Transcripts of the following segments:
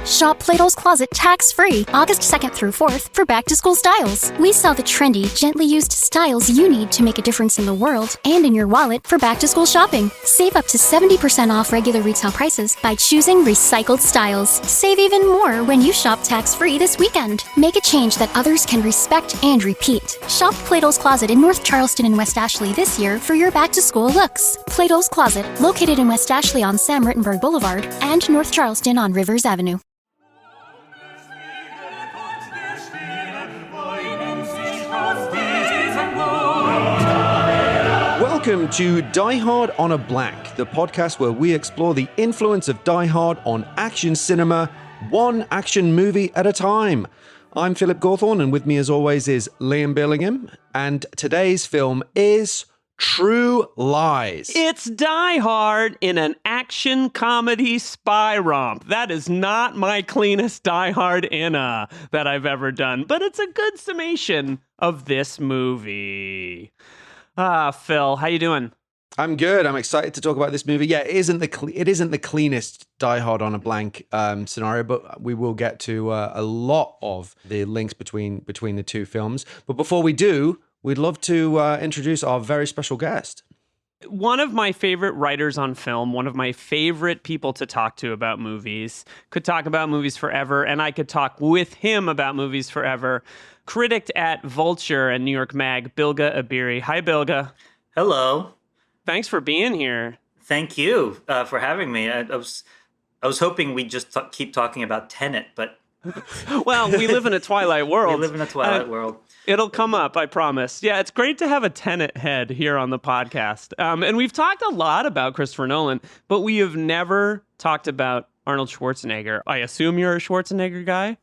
Shop Plato's Closet tax-free August 2nd through 4th for back-to-school styles. We sell the trendy, gently used styles you need to make a difference in the world and in your wallet for back-to-school shopping. Save up to 70% off regular retail prices by choosing recycled styles. Save even more when you shop tax-free this weekend. Make a change that others can respect and repeat. Shop Plato's Closet in North Charleston and West Ashley this year for your back-to-school looks. Plato's Closet, located in West Ashley on Sam Rittenberg Boulevard and North Charleston on Rivers Avenue. Welcome to Die Hard on a Blank, the podcast where we explore the influence of Die Hard on action cinema, one action movie at a time. I'm Philip Gawthorne, and with me as always is Liam Billingham, and today's film is True Lies. It's Die Hard in an action comedy spy romp. That is not my cleanest Die Hard that I've ever done, but it's a good summation of this movie. Phil, how you doing? I'm good. I'm excited to talk about this movie. Yeah, it isn't the cleanest Die Hard on a Blank scenario, but we will get to a lot of the links between the two films. But before we do, we'd love to introduce our very special guest. One of my favorite writers on film, one of my favorite people to talk to about movies, could talk about movies forever, and I could talk with him about movies forever. Critic at Vulture and New York Mag, Bilge Ebiri. Hi, Bilge. Hello. Thanks for being here. Thank you for having me. I was hoping we'd just keep talking about Tenet, but... Well, we live in a Twilight world. We live in a Twilight world. It'll come up, I promise. Yeah, it's great to have a Tenet head here on the podcast. And we've talked a lot about Christopher Nolan, but we have never talked about Arnold Schwarzenegger. I assume you're a Schwarzenegger guy?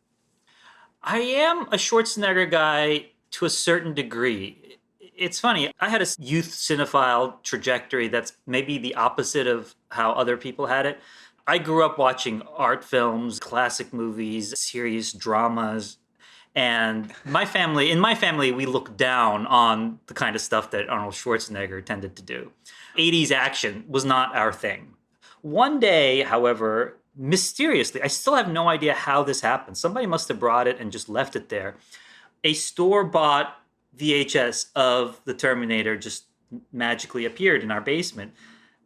I am a Schwarzenegger guy to a certain degree. It's funny, I had a youth cinephile trajectory that's maybe the opposite of how other people had it. I grew up watching art films, classic movies, serious dramas, and in my family, we looked down on the kind of stuff that Arnold Schwarzenegger tended to do. 80s action was not our thing. One day, however, mysteriously, I still have no idea how this happened. Somebody must have brought it and just left it there. A store-bought VHS of The Terminator just magically appeared in our basement.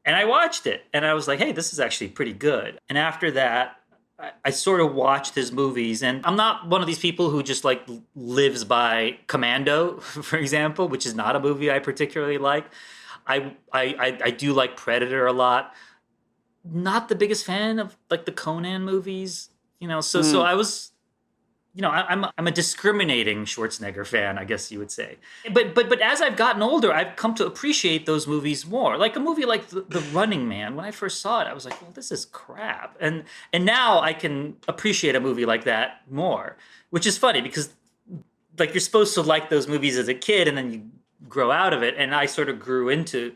And I watched it, and I was like, hey, this is actually pretty good. And after that, I sort of watched his movies, and I'm not one of these people who just like lives by Commando, for example, which is not a movie I particularly like. I do like Predator a lot. Not the biggest fan of like the Conan movies, So I was, I'm a discriminating Schwarzenegger fan, I guess you would say. But as I've gotten older, I've come to appreciate those movies more. Like a movie like The Running Man. When I first saw it, I was like, well, this is crap. And now I can appreciate a movie like that more, which is funny because like you're supposed to like those movies as a kid and then you grow out of it. And I sort of grew into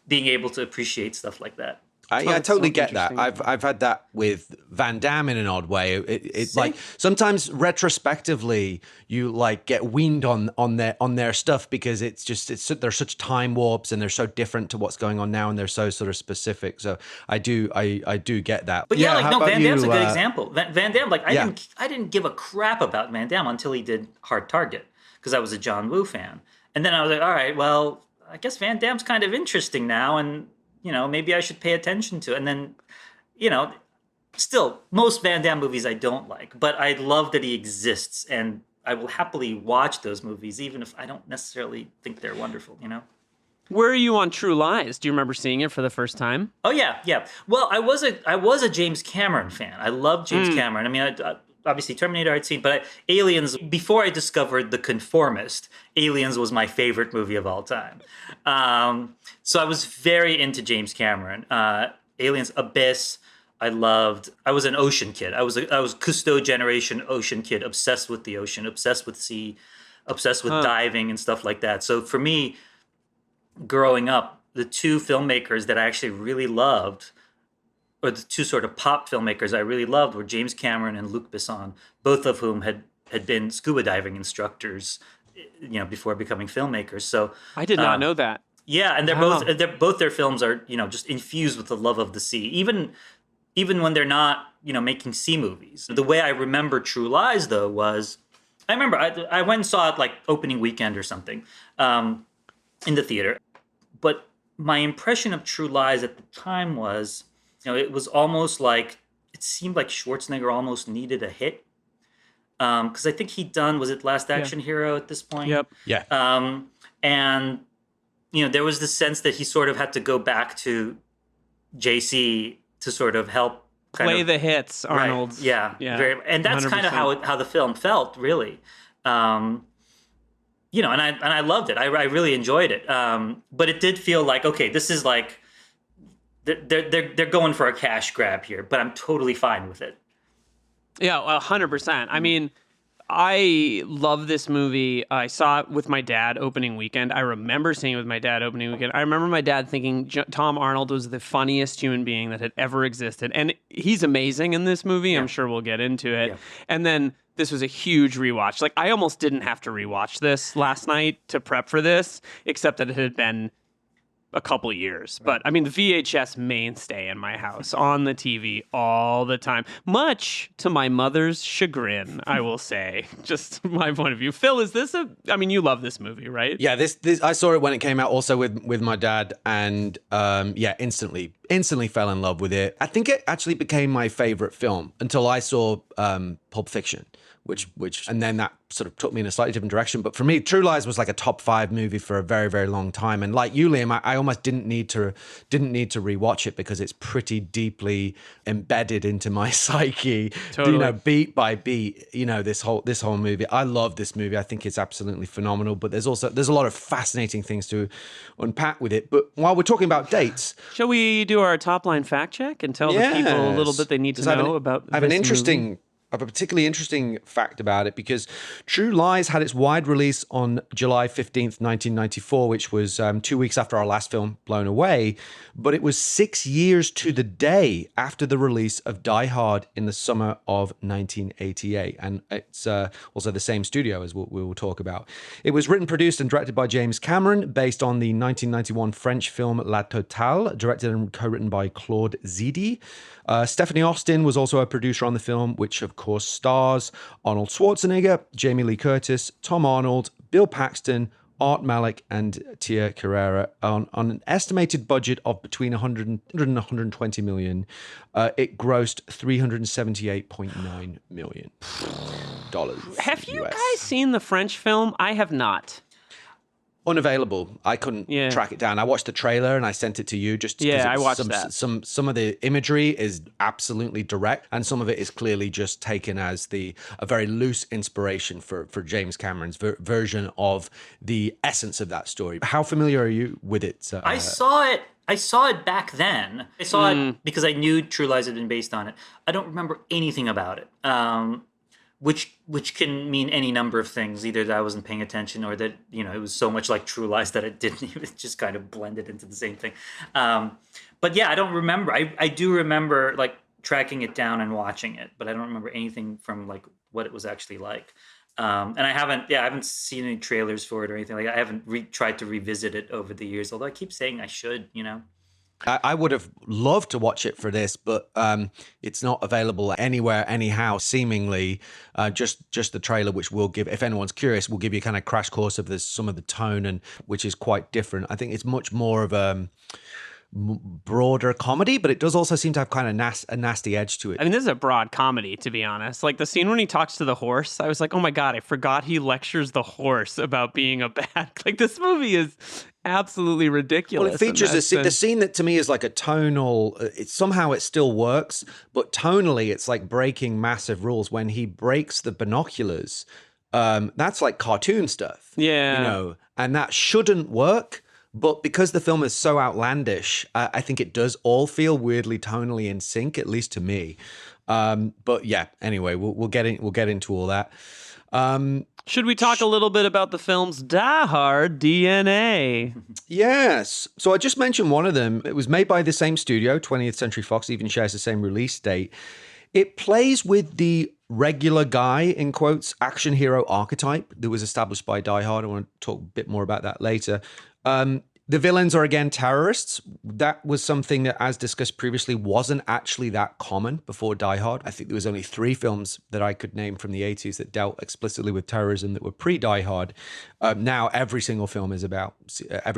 being able to appreciate stuff like that. I totally get that. I've had that with Van Damme in an odd way. It's like sometimes retrospectively you like get weaned on their stuff because they're such time warps and they're so different to what's going on now and they're so sort of specific. So I do get that. But Van Damme's a good example. Van Damme, like I didn't give a crap about Van Damme until he did Hard Target because I was a John Woo fan, and then I was like, all right, well, I guess Van Damme's kind of interesting now, and maybe I should pay attention to it. And then, still, most Van Damme movies I don't like, but I love that he exists, and I will happily watch those movies, even if I don't necessarily think they're wonderful, Where are you on True Lies? Do you remember seeing it for the first time? Oh, yeah. Well, I was a James Cameron fan. I love James Cameron. I mean, obviously Terminator I'd seen, but Aliens, before I discovered The Conformist, Aliens was my favorite movie of all time. So I was very into James Cameron. Aliens, Abyss, I loved. I was an ocean kid. I was Cousteau generation ocean kid, obsessed with the ocean, obsessed with sea, obsessed with diving and stuff like that. So for me, growing up, the two filmmakers that I actually really loved, or the two sort of pop filmmakers I really loved, were James Cameron and Luc Besson, both of whom had been scuba diving instructors, before becoming filmmakers. So I did not know that. Yeah, and they're both their films are just infused with the love of the sea. Even even when they're not, making C movies. The way I remember True Lies, though, was I remember I went and saw it like opening weekend or something in the theater. But my impression of True Lies at the time was, it was almost like, it seemed like Schwarzenegger almost needed a hit. Because I think was it Last Action Hero at this point? Yep. Yeah. And, there was this sense that he sort of had to go back to JC to sort of help play the hits, Arnold. Right. Yeah. And that's 100%. Kind of how the film felt, really. And I loved it. I really enjoyed it. But it did feel like, okay, this is like they're going for a cash grab here, but I'm totally fine with it. Yeah, 100%. I mean, I love this movie. I saw it with my dad opening weekend. I remember seeing it with my dad opening weekend. I remember my dad thinking Tom Arnold was the funniest human being that had ever existed. And he's amazing in this movie. Yeah. I'm sure we'll get into it. Yeah. And then this was a huge rewatch. Like, I almost didn't have to rewatch this last night to prep for this, except that it had been a couple of years. But I mean, the VHS mainstay in my house on the TV all the time, much to my mother's chagrin, I will say. Just my point of view. Phil, you love this movie, right? Yeah, this I saw it when it came out also with my dad, and instantly fell in love with it. I think it actually became my favorite film until I saw Pulp Fiction, which and then that sort of took me in a slightly different direction. But for me, True Lies was like a top 5 movie for a very, very long time. And like you, Liam, I almost didn't need to rewatch it because it's pretty deeply embedded into my psyche. Totally. Beat by beat. This whole movie. I love this movie. I think it's absolutely phenomenal. But there's a lot of fascinating things to unpack with it. But while we're talking about dates, shall we do our top line fact check and tell the people a little bit they need to know about? I have a particularly interesting fact about it because True Lies had its wide release on July 15th, 1994, which was 2 weeks after our last film, Blown Away. But it was 6 years to the day after the release of Die Hard in the summer of 1988. And it's also the same studio as we will talk about. It was written, produced, and directed by James Cameron, based on the 1991 French film La Totale, directed and co-written by Claude Zidi. Stephanie Austin was also a producer on the film, which of course stars Arnold Schwarzenegger, Jamie Lee Curtis, Tom Arnold, Bill Paxton, Art Malik, and Tia Carrera on an estimated budget of between 100 and 120 million. It grossed $378.9 million. Have you guys seen the French film? I have not. Unavailable. I couldn't track it down. I watched the trailer and I sent it to you just because I watched that. Some of the imagery is absolutely direct, and some of it is clearly just taken as a very loose inspiration for James Cameron's version of the essence of that story. How familiar are you with it? I saw it back then. I saw it because I knew True Lies had been based on it. I don't remember anything about it. Which can mean any number of things, either that I wasn't paying attention or that, it was so much like True Lies that it just kind of blended into the same thing. But yeah, I don't remember. I do remember like tracking it down and watching it, but I don't remember anything from like what it was actually like. And I haven't seen any trailers for it or anything. Like I haven't tried to revisit it over the years, although I keep saying I should, I would have loved to watch it for this, but it's not available anywhere, anyhow, seemingly. Just the trailer, which will give, if anyone's curious, will give you kind of crash course of some of the tone, and which is quite different. I think it's much more of a broader comedy, but it does also seem to have kind of a nasty edge to it. I mean, this is a broad comedy, to be honest. Like the scene when he talks to the horse, I was like, oh my God, I forgot he lectures the horse about being a bad... Like this movie is absolutely ridiculous. Well, it features the scene that to me is like a tonal... somehow it still works, but tonally it's like breaking massive rules. When he breaks the binoculars, that's like cartoon stuff. Yeah. And that shouldn't work. But because the film is so outlandish, I think it does all feel weirdly tonally in sync, at least to me. But yeah, anyway, we'll get into all that. Should we talk a little bit about the film's Die Hard DNA? Yes. So I just mentioned one of them. It was made by the same studio, 20th Century Fox, even shares the same release date. It plays with the regular guy, in quotes, action hero archetype that was established by Die Hard. I want to talk a bit more about that later. The villains are, again, terrorists. That was something that, as discussed previously, wasn't actually that common before Die Hard. I think there was only 3 films that I could name from the 80s that dealt explicitly with terrorism that were pre-Die Hard. Now every single film is about,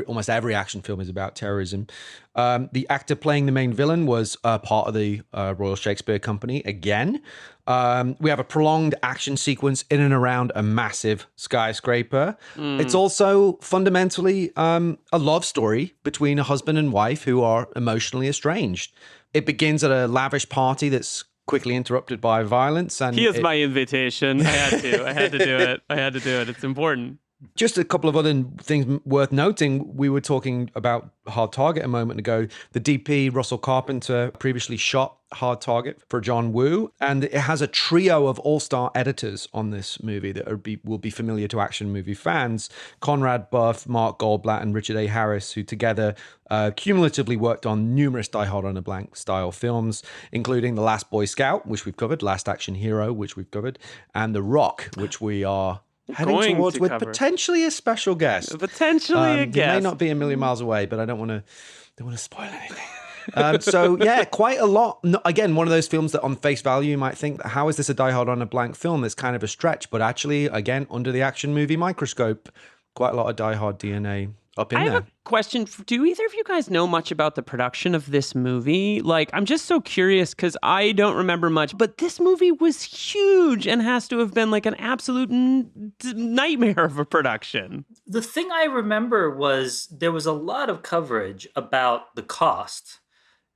almost every action film is about terrorism. The actor playing the main villain was part of the Royal Shakespeare Company again. We have a prolonged action sequence in and around a massive skyscraper. It's also fundamentally a love story between a husband and wife who are emotionally estranged. It begins at a lavish party that's quickly interrupted by violence. And here's my invitation. I had to do it. It's important. Just a couple of other things worth noting. We were talking about Hard Target a moment ago. The DP, Russell Carpenter, previously shot Hard Target for John Woo, and it has a trio of all-star editors on this movie that will be familiar to action movie fans. Conrad Buff, Mark Goldblatt, and Richard A. Harris, who together cumulatively worked on numerous Die Hard on a Blank style films, including The Last Boy Scout, which we've covered, Last Action Hero, which we've covered, and The Rock, which we are heading towards with potentially a special guest. Potentially a guest. It may not be a million miles away, but I don't want to spoil anything. So yeah, quite a lot. Again, one of those films that on face value you might think, how is this a Die Hard on a Blank film? It's kind of a stretch, but actually, again, under the action movie microscope, quite a lot of Die Hard DNA up in there. I have a question. Do either of you guys know much about the production of this movie? Like, I'm just so curious because I don't remember much, but this movie was huge and has to have been like an absolute nightmare of a production. The thing I remember was there was a lot of coverage about the cost.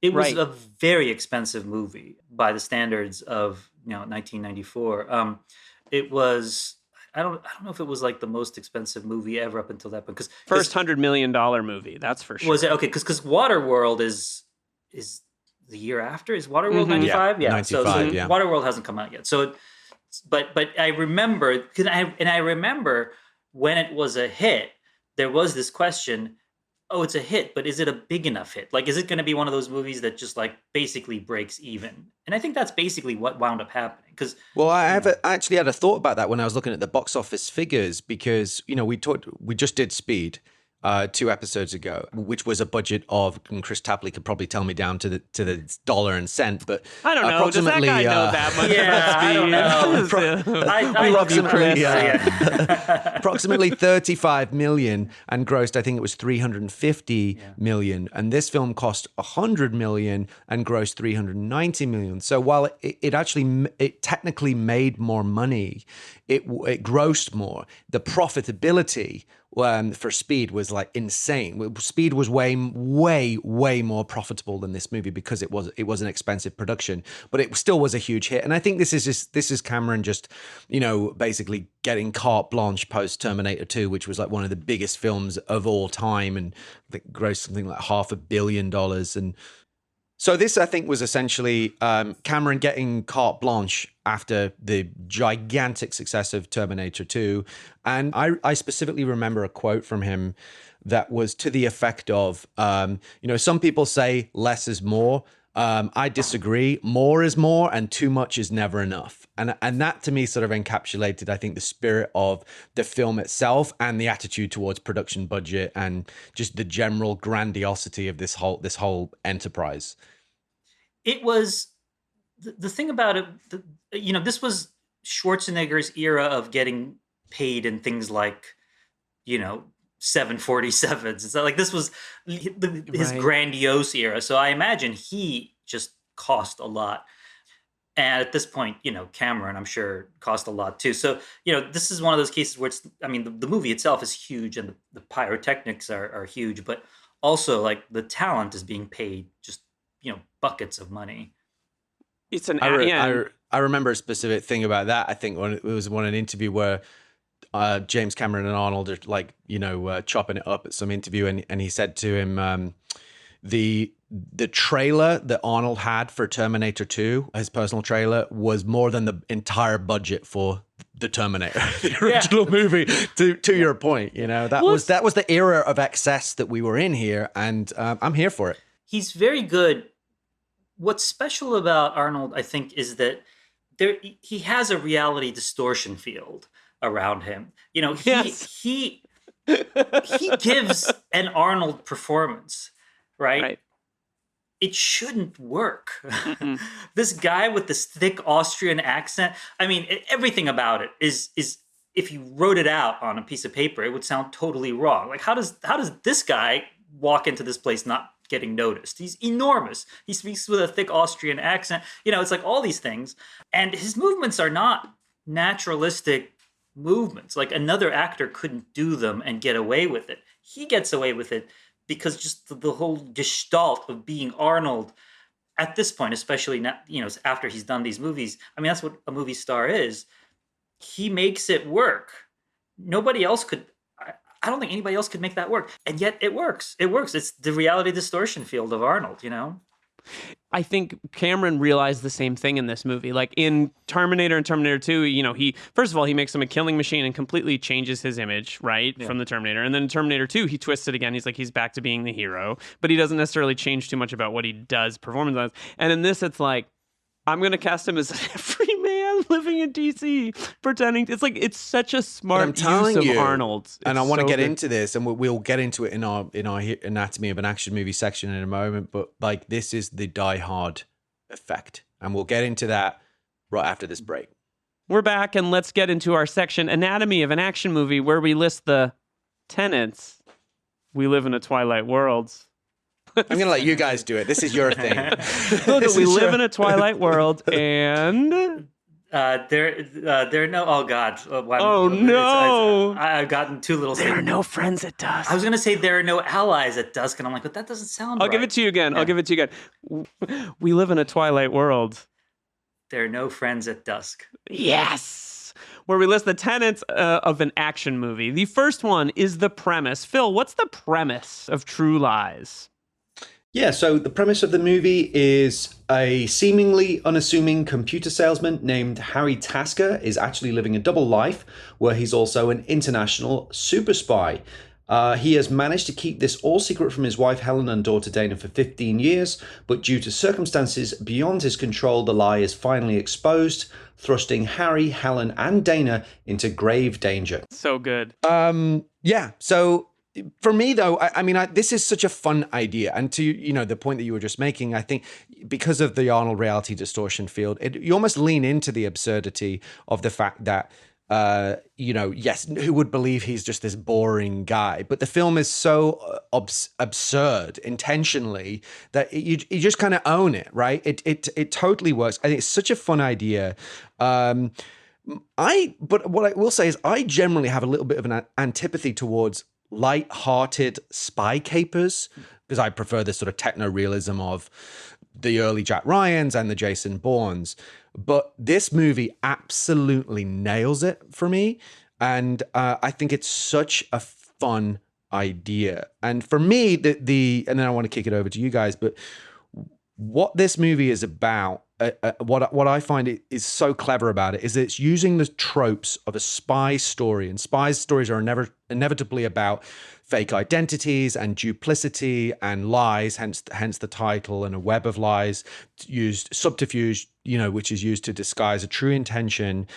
It was a very expensive movie by the standards of 1994. It was. I don't know if it was like the most expensive movie ever up until that point. Because first $100 million movie, that's for sure. Was it okay? Because Waterworld is the year after. Is Waterworld 95? Yeah, 95. So Waterworld hasn't come out yet. So, but I remember I remember when it was a hit, there was this question. Oh, it's a hit, but is it a big enough hit? Like, is it going to be one of those movies that just like basically breaks even? And I think that's basically what wound up happening. Well, I actually had a thought about that when I was looking at the box office figures, because we just did Speed 2 episodes ago, which was a budget of, and Chris Tapley could probably tell me down to the dollar and cent, but I don't know. Does that guy know that much about Speed? I don't know. I love you, Chris. Approximately 35 million and grossed, I think it was 350 million. And this film cost 100 million and grossed 390 million. So while it technically made more money, it grossed more. The profitability for Speed was like insane. Speed was way more profitable than this movie because it was an expensive production, but it still was a huge hit. And I think this is Cameron just basically getting carte blanche post Terminator 2, which was like one of the biggest films of all time, and I think grossed something like $500 million. And so this, I think, was essentially Cameron getting carte blanche after the gigantic success of Terminator 2. And I specifically remember a quote from him that was to the effect of, some people say less is more. I disagree. More is more, and too much is never enough. And that to me sort of encapsulated, I think, the spirit of the film itself and the attitude towards production budget and just the general grandiosity of this whole enterprise. It was the thing about it. This was Schwarzenegger's era of getting paid in things like, 747s. It's like this was his grandiose era. So I imagine he just cost a lot. And at this point, Cameron, I'm sure, cost a lot too. So, this is one of those cases where the movie itself is huge and the pyrotechnics are huge, but also like the talent is being paid just, buckets of money. It's an I remember a specific thing about that. I think it was an interview where James Cameron and Arnold are chopping it up at some interview, and he said to him, the trailer that Arnold had for Terminator 2, his personal trailer, was more than the entire budget for the Terminator, the original movie. To your point, that was the era of excess that we were in here, and I'm here for it. He's very good. What's special about Arnold, I think, is that he has a reality distortion field around him. He gives an Arnold performance, right? Right. It shouldn't work. This guy with this thick Austrian accent, I mean, everything about it is if you wrote it out on a piece of paper, it would sound totally wrong. Like how does this guy walk into this place not getting noticed? He's enormous. He speaks with a thick Austrian accent. You know, it's like all these things. And his movements are not naturalistic movements. Like another actor couldn't do them and get away with it. He gets away with it because just the whole gestalt of being Arnold at this point, especially now, you know, after he's done these movies. I mean, that's what a movie star is. He makes it work. Nobody else could. I don't think anybody else could make that work. And yet it works. It works. It's the reality distortion field of Arnold, you know? I think Cameron realized the same thing in this movie. Like in Terminator and Terminator 2, you know, he first of all, he makes him a killing machine and completely changes his image, right, from the Terminator. And then in Terminator 2, he twists it again. He's like, he's back to being the hero, but he doesn't necessarily change too much about what he does performance-wise. And in this, it's like, I'm going to cast him as every man living in DC, pretending. It's like, it's such a smart use of Arnold. And I want to get into this, and we'll get into it in our Anatomy of an Action Movie section in a moment. But like, this is the Die Hard effect, and we'll get into that right after this break. We're back, and let's get into our section, Anatomy of an Action Movie, where we list the tenets. We live in a Twilight world. I'm going to let you guys do it. This is your thing. We live in a Twilight world, and there are no. Oh God! No! I've gotten too little. There are no friends at dusk. I was going to say there are no allies at dusk, and I'm like, but that doesn't sound. I'll give it to you again. Yeah. I'll give it to you again. We live in a Twilight world. There are no friends at dusk. Yes. Where we list the tenets of an action movie. The first one is the premise. Phil, what's the premise of True Lies? Yeah, so the premise of the movie is a seemingly unassuming computer salesman named Harry Tasker is actually living a double life where he's also an international super spy. He has managed to keep this all secret from his wife Helen and daughter Dana for 15 years, but due to circumstances beyond his control, the lie is finally exposed, thrusting Harry, Helen, and Dana into grave danger. So good. Yeah, so for me, though, I mean, this is such a fun idea. And to, you know, the point that you were just making, I think because of the Arnold reality distortion field, you almost lean into the absurdity of the fact that, you know, yes, who would believe he's just this boring guy? But the film is so absurd intentionally that you just kind of own it, right? It totally works. I think it's such a fun idea. But what I will say is I generally have a little bit of an antipathy towards light-hearted spy capers because I prefer this sort of techno-realism of the early Jack Ryans and the Jason Bournes. But this movie absolutely nails it for me. And I think it's such a fun idea. And for me, and then I want to kick it over to you guys, but what this movie is about, what I find is so clever about it is that it's using the tropes of a spy story, and spy stories are inevitably about fake identities and duplicity and lies, hence the title, and a web of lies, subterfuge, you know, which is used to disguise a true intention,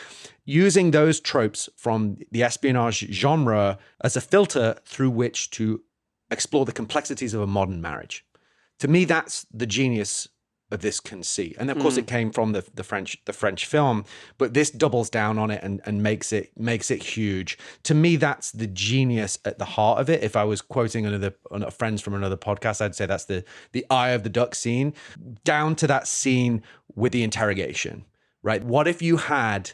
using those tropes from the espionage genre as a filter through which to explore the complexities of a modern marriage. To me, that's the genius of this conceit. And of course it came from the French film, but this doubles down on it and makes it huge. To me, that's the genius at the heart of it. If I was quoting friends from another podcast, I'd say that's the eye of the duck scene, down to that scene with the interrogation, right? What if you had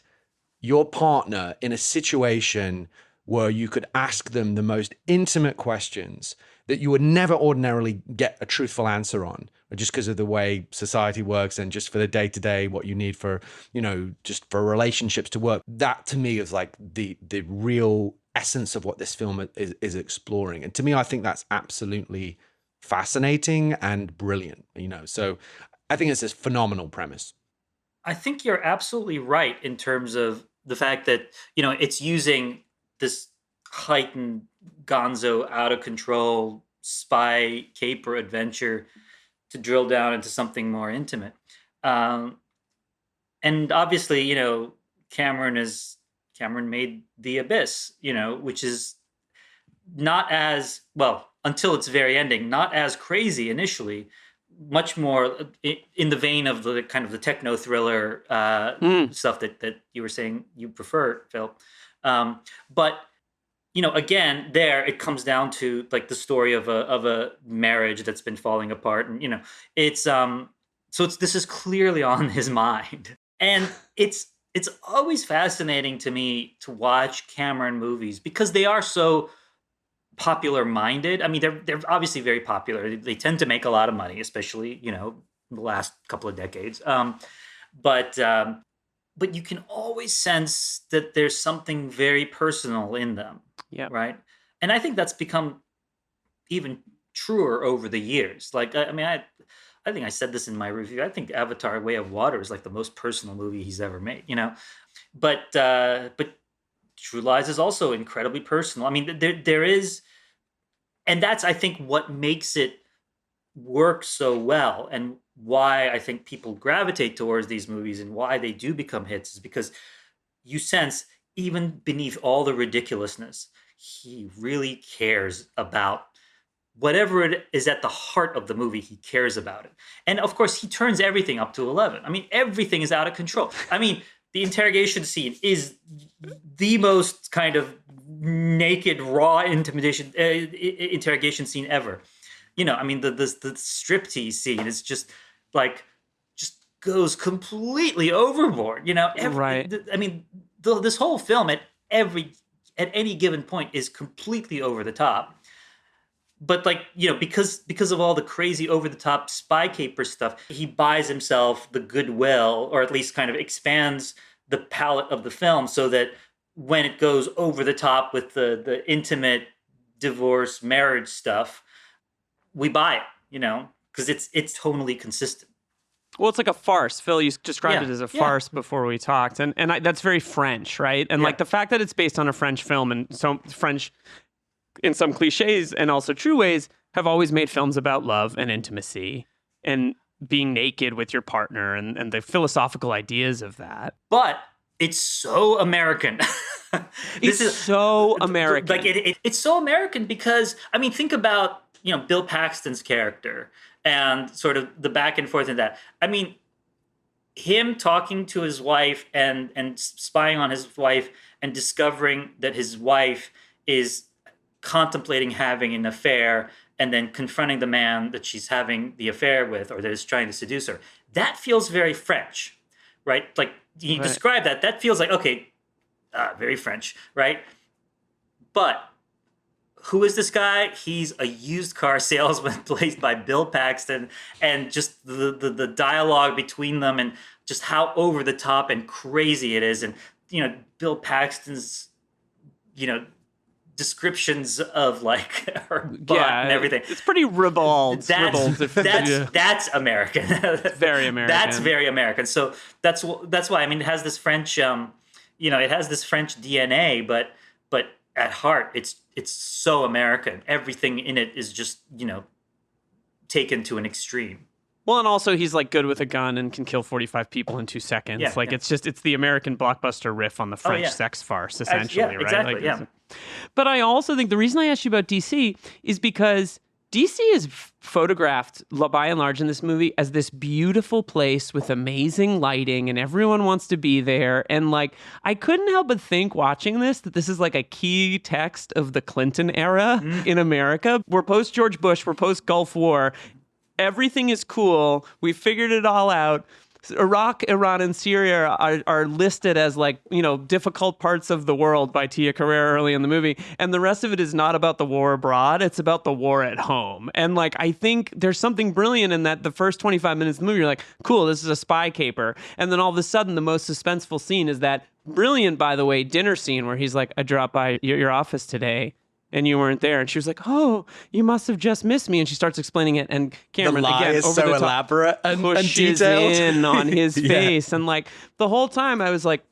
your partner in a situation where you could ask them the most intimate questions that you would never ordinarily get a truthful answer on, just because of the way society works and just for the day-to-day, what you need for, you know, just for relationships to work. That to me is like the real essence of what this film is exploring. And to me, I think that's absolutely fascinating and brilliant, you know. So I think it's this phenomenal premise. I think you're absolutely right in terms of the fact that, you know, it's using this heightened gonzo out of control spy caper adventure to drill down into something more intimate. And obviously, you know, Cameron made The Abyss, you know, which is not as, well, until its very ending, not as crazy initially, much more in the vein of the kind of the techno thriller stuff that you were saying you prefer, Phil. But again, there it comes down to like the story of a marriage that's been falling apart, and it's this is clearly on his mind, and it's always fascinating to me to watch Cameron movies because they are so popular minded. I mean, they're obviously very popular. They tend to make a lot of money, especially the last couple of decades. But you can always sense that there's something very personal in them. Yeah. Right. And I think that's become even truer over the years. Like, I mean, I think I said this in my review. I think Avatar: Way of Water is like the most personal movie he's ever made. But True Lies is also incredibly personal. I mean, there is, and that's, I think, what makes it work so well, and why I think people gravitate towards these movies and why they do become hits is because you sense, even beneath all the ridiculousness, he really cares about whatever it is at the heart of the movie. He cares about it. And of course, he turns everything up to 11. I mean, everything is out of control. I mean, the interrogation scene is the most kind of naked, raw interrogation scene ever. I mean, the striptease scene is just goes completely overboard. Right. I mean, this whole film at any given point is completely over the top. But because of all the crazy over the top spy caper stuff, he buys himself the goodwill, or at least kind of expands the palette of the film so that when it goes over the top with the intimate divorce marriage stuff, we buy it, because it's tonally consistent. Well, it's like a farce. Phil, you described it as a farce before we talked. And that's very French, right? And like the fact that it's based on a French film, and so French, in some cliches and also true ways, have always made films about love and intimacy and being naked with your partner and the philosophical ideas of that. But it's so American. It's so American. Like it's so American because, I mean, think about, Bill Paxton's character and sort of the back and forth in that. I mean, him talking to his wife and spying on his wife and discovering that his wife is contemplating having an affair and then confronting the man that she's having the affair with or that is trying to seduce her. That feels very French, right? Like you describe that. That feels like, okay, very French, right? But who is this guy? He's a used car salesman played by Bill Paxton, and just the dialogue between them and just how over the top and crazy it is. And, Bill Paxton's, descriptions of like her butt and everything. It's pretty ribald. That's American. Very American. That's very American. So that's why, I mean, it has this French, it has this French DNA, but at heart, it's so American. Everything in it is just, taken to an extreme. Well, and also he's like good with a gun and can kill 45 people in 2 seconds. It's the American blockbuster riff on the French sex farce, essentially, right? Exactly, But I also think the reason I asked you about DC is because DC is photographed, by and large, in this movie as this beautiful place with amazing lighting, and everyone wants to be there. And like, I couldn't help but think watching this that this is like a key text of the Clinton era in America. We're post George Bush, we're post Gulf War. Everything is cool. We figured it all out. Iraq, Iran, and Syria are listed as like, difficult parts of the world by Tia Carrere early in the movie. And the rest of it is not about the war abroad. It's about the war at home. And like, I think there's something brilliant in that the first 25 minutes of the movie, you're like, cool, this is a spy caper. And then all of a sudden, the most suspenseful scene is that brilliant, by the way, dinner scene where he's like, I dropped by your office today and you weren't there. And she was like, oh, you must have just missed me. And she starts explaining it. And Cameron, the lie again, is over so the top, elaborate and pushes detailed in on his face. And like the whole time I was like,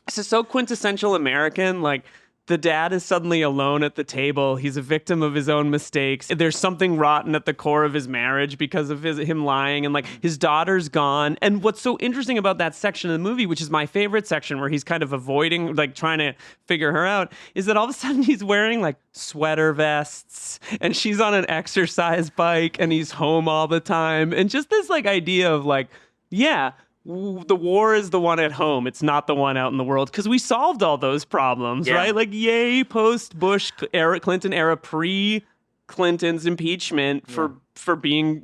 this is so quintessential American. Like The dad is suddenly alone at the table. He's a victim of his own mistakes. There's something rotten at the core of his marriage because of him lying, and like his daughter's gone. And what's so interesting about that section of the movie, which is my favorite section, where he's kind of avoiding, like trying to figure her out, is that all of a sudden he's wearing like sweater vests and she's on an exercise bike and he's home all the time. And just this like idea of like, yeah, the war is the one at home. It's not the one out in the world, because we solved all those problems, right? Like, yay, post-Bush era, Clinton era, pre-Clinton's impeachment for being,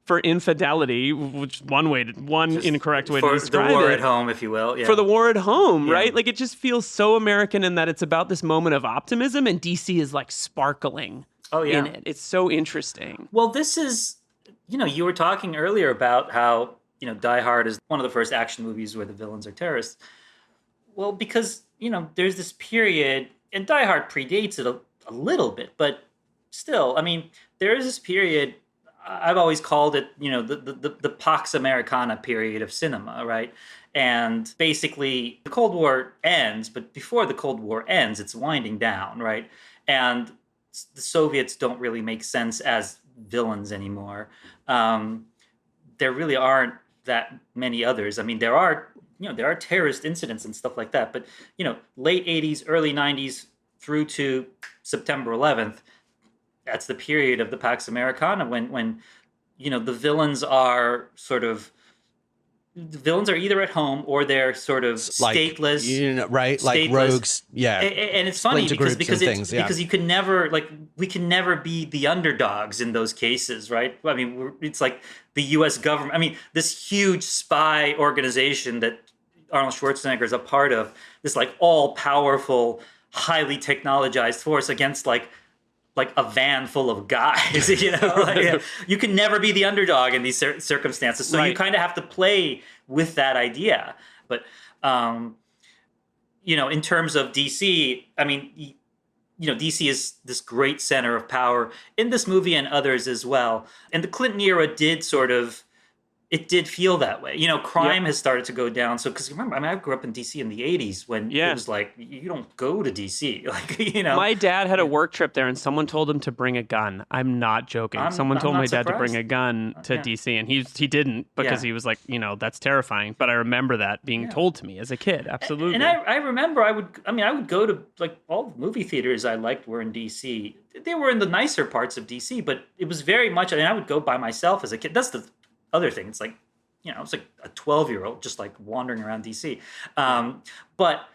for infidelity, which one incorrect way to describe it. For the war at home, if you will. Yeah. For the war at home, right? Like, it just feels so American in that it's about this moment of optimism, and DC is like sparkling in it. It's so interesting. Well, this is, you were talking earlier about how Die Hard is one of the first action movies where the villains are terrorists. Well, because, there's this period, and Die Hard predates it a little bit, but still, I mean, there is this period, I've always called it, the Pax Americana period of cinema, right? And basically, the Cold War ends, but before the Cold War ends, it's winding down, right? And the Soviets don't really make sense as villains anymore. There really aren't that many others. I mean, there are terrorist incidents and stuff like that, but late 80s, early 90s through to September 11th, that's the period of the Pax Americana when the villains are either at home or they're sort of stateless, right? Like rogues, yeah. And it's funny because you can never, we can never be the underdogs in those cases, right? I mean, it's like the U.S. government. I mean, this huge spy organization that Arnold Schwarzenegger is a part of, this like all-powerful, highly technologized force against like a van full of guys, you can never be the underdog in these circumstances. So you kind of have to play with that idea. But, in terms of DC, I mean, DC is this great center of power in this movie and others as well. And the Clinton era did it did feel that way. Crime has started to go down. So, because remember, I mean, I grew up in D.C. in the 80s when it was like, you don't go to D.C. My dad had a work trip there and someone told him to bring a gun. I'm not joking. Someone told my dad to bring a gun to D.C. and he didn't because he was like, that's terrifying. But I remember that being told to me as a kid. Absolutely. And I remember I would go to like all the movie theaters I liked were in D.C. They were in the nicer parts of D.C., but it was very much, I would go by myself as a kid. That's the other thing. It's like, it's like a 12-year-old just like wandering around DC. But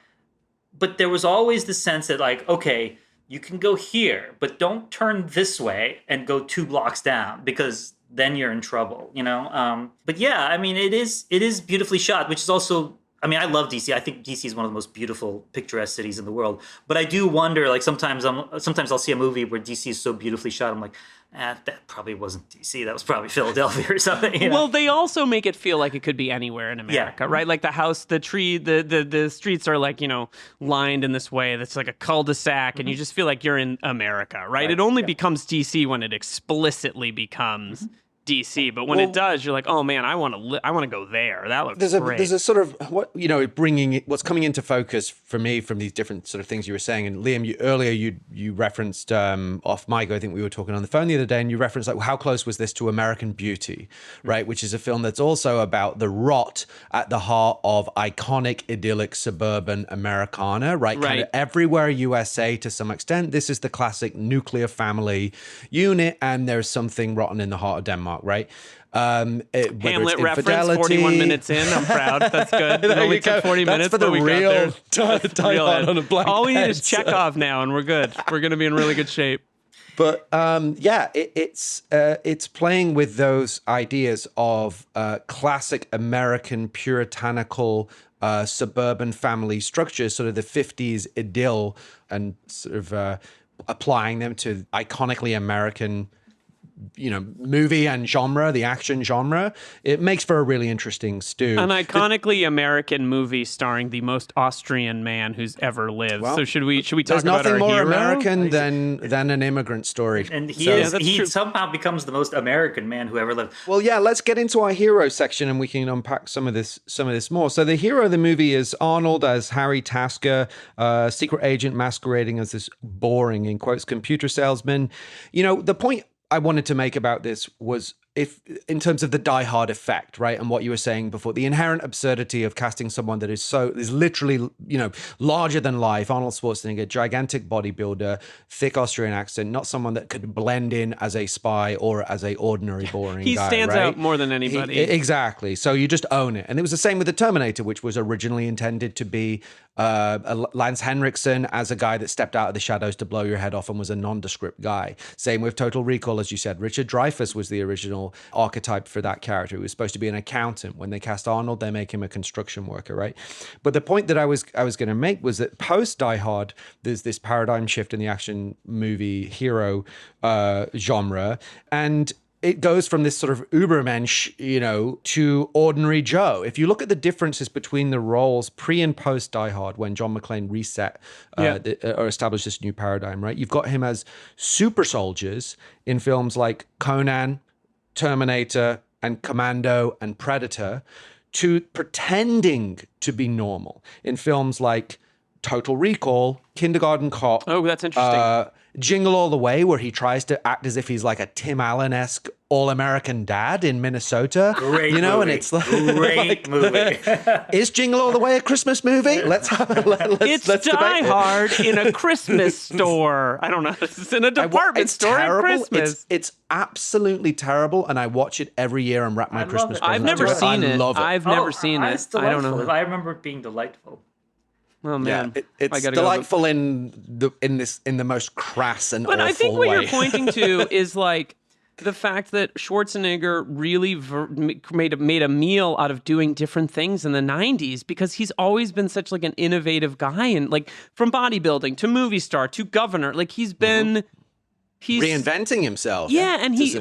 there was always the sense that like, okay, you can go here, but don't turn this way and go 2 blocks down because then you're in trouble, But yeah, I mean, it is beautifully shot, which is also, I mean, I love DC. I think DC is one of the most beautiful, picturesque cities in the world. But I do wonder, like sometimes I'll see a movie where DC is so beautifully shot. I'm like, that probably wasn't DC. That was probably Philadelphia or something. Well, they also make it feel like it could be anywhere in America, right? Like the house, the tree, the streets are like, lined in this way. That's like a cul-de-sac, and you just feel like you're in America, right? It only becomes DC when it explicitly becomes DC, but when it does, you're like, oh man, I want to go there. That looks great. There's a sort of what's coming into focus for me from these different sort of things you were saying. And Liam, earlier you referenced off mic, I think we were talking on the phone the other day, and you referenced like how close was this to American Beauty, right? Which is a film that's also about the rot at the heart of iconic, idyllic suburban Americana, right? Kind of everywhere USA to some extent. This is the classic nuclear family unit, and there's something rotten in the heart of Denmark. Right, Hamlet reference. 41 minutes in, I'm proud. That's good. It only took 40 minutes, but we real Die Hard on a blank. All we need is Chekhov now, and we're good. We're going to be in really good shape. But it's playing with those ideas of classic American puritanical suburban family structures, sort of the 50s idyll, and sort of applying them to iconically American movie and genre, the action genre, it makes for a really interesting stew. An iconically American movie starring the most Austrian man who's ever lived. Well, so should we talk there's about our nothing more hero? American than an immigrant story. And that's he true. somehow becomes the most American man who ever lived. Well, yeah, let's get into our hero section and we can unpack some of this more. So the hero of the movie is Arnold as Harry Tasker, secret agent masquerading as this boring, in quotes, computer salesman. The point I wanted to make about this was in terms of the Die Hard effect, right? And what you were saying before, the inherent absurdity of casting someone that is literally, larger than life. Arnold Schwarzenegger, gigantic bodybuilder, thick Austrian accent, not someone that could blend in as a spy or as a ordinary boring He guy, stands right? out more than anybody. Exactly. So you just own it. And it was the same with the Terminator, which was originally intended to be Lance Henriksen as a guy that stepped out of the shadows to blow your head off and was a nondescript guy. Same with Total Recall, as you said. Richard Dreyfuss was the original archetype for that character. He was supposed to be an accountant. When they cast Arnold, they make him a construction worker, right? But the point that I was going to make was that post Die Hard, there's this paradigm shift in the action movie hero genre, and it goes from this sort of Ubermensch, to ordinary Joe. If you look at the differences between the roles pre and post Die Hard, when John McClane reset or established this new paradigm, right? You've got him as super soldiers in films like Conan, Terminator, and Commando and Predator, to pretending to be normal in films like Total Recall, Kindergarten Cop. Oh, that's interesting. Jingle All the Way, where he tries to act as if he's like a Tim Allen-esque all-American dad in Minnesota. Great movie. And it's like, great movie. Is Jingle All the Way a Christmas movie? Let's It's Die Hard in a Christmas store. I don't know. It's in a department store at Christmas. It's absolutely terrible, and I watch it every year and wrap my Christmas presents I've never to it. seen it. I love it. I've never seen it. It's I don't delightful. know. I remember it being delightful. Oh man, it's delightful in the most crass and But awful I think what way. you're pointing to is like the fact that Schwarzenegger really made a meal out of doing different things in the 90s, because he's always been such like an innovative guy, and like from bodybuilding to movie star to governor, like he's been he's reinventing himself. Yeah, and he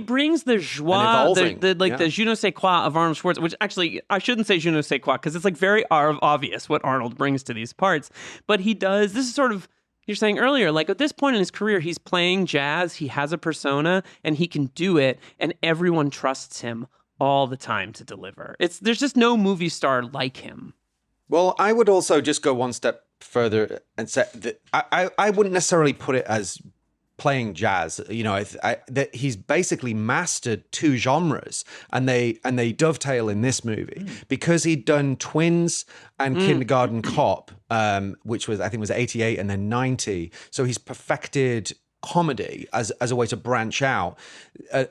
brings the joie, the je ne sais quoi of Arnold Schwarzenegger, which actually I shouldn't say je ne sais quoi because it's like very obvious what Arnold brings to these parts. But he does. This is sort of, you're saying earlier, like at this point in his career, he's playing jazz, he has a persona, and he can do it, and everyone trusts him all the time to deliver. There's just no movie star like him. Well, I would also just go one step further and say that I wouldn't necessarily put it as playing jazz. That he's basically mastered two genres, and they dovetail in this movie because he'd done Twins and Kindergarten Cop, which was, I think, was 88 and then 90. So he's perfected comedy as a way to branch out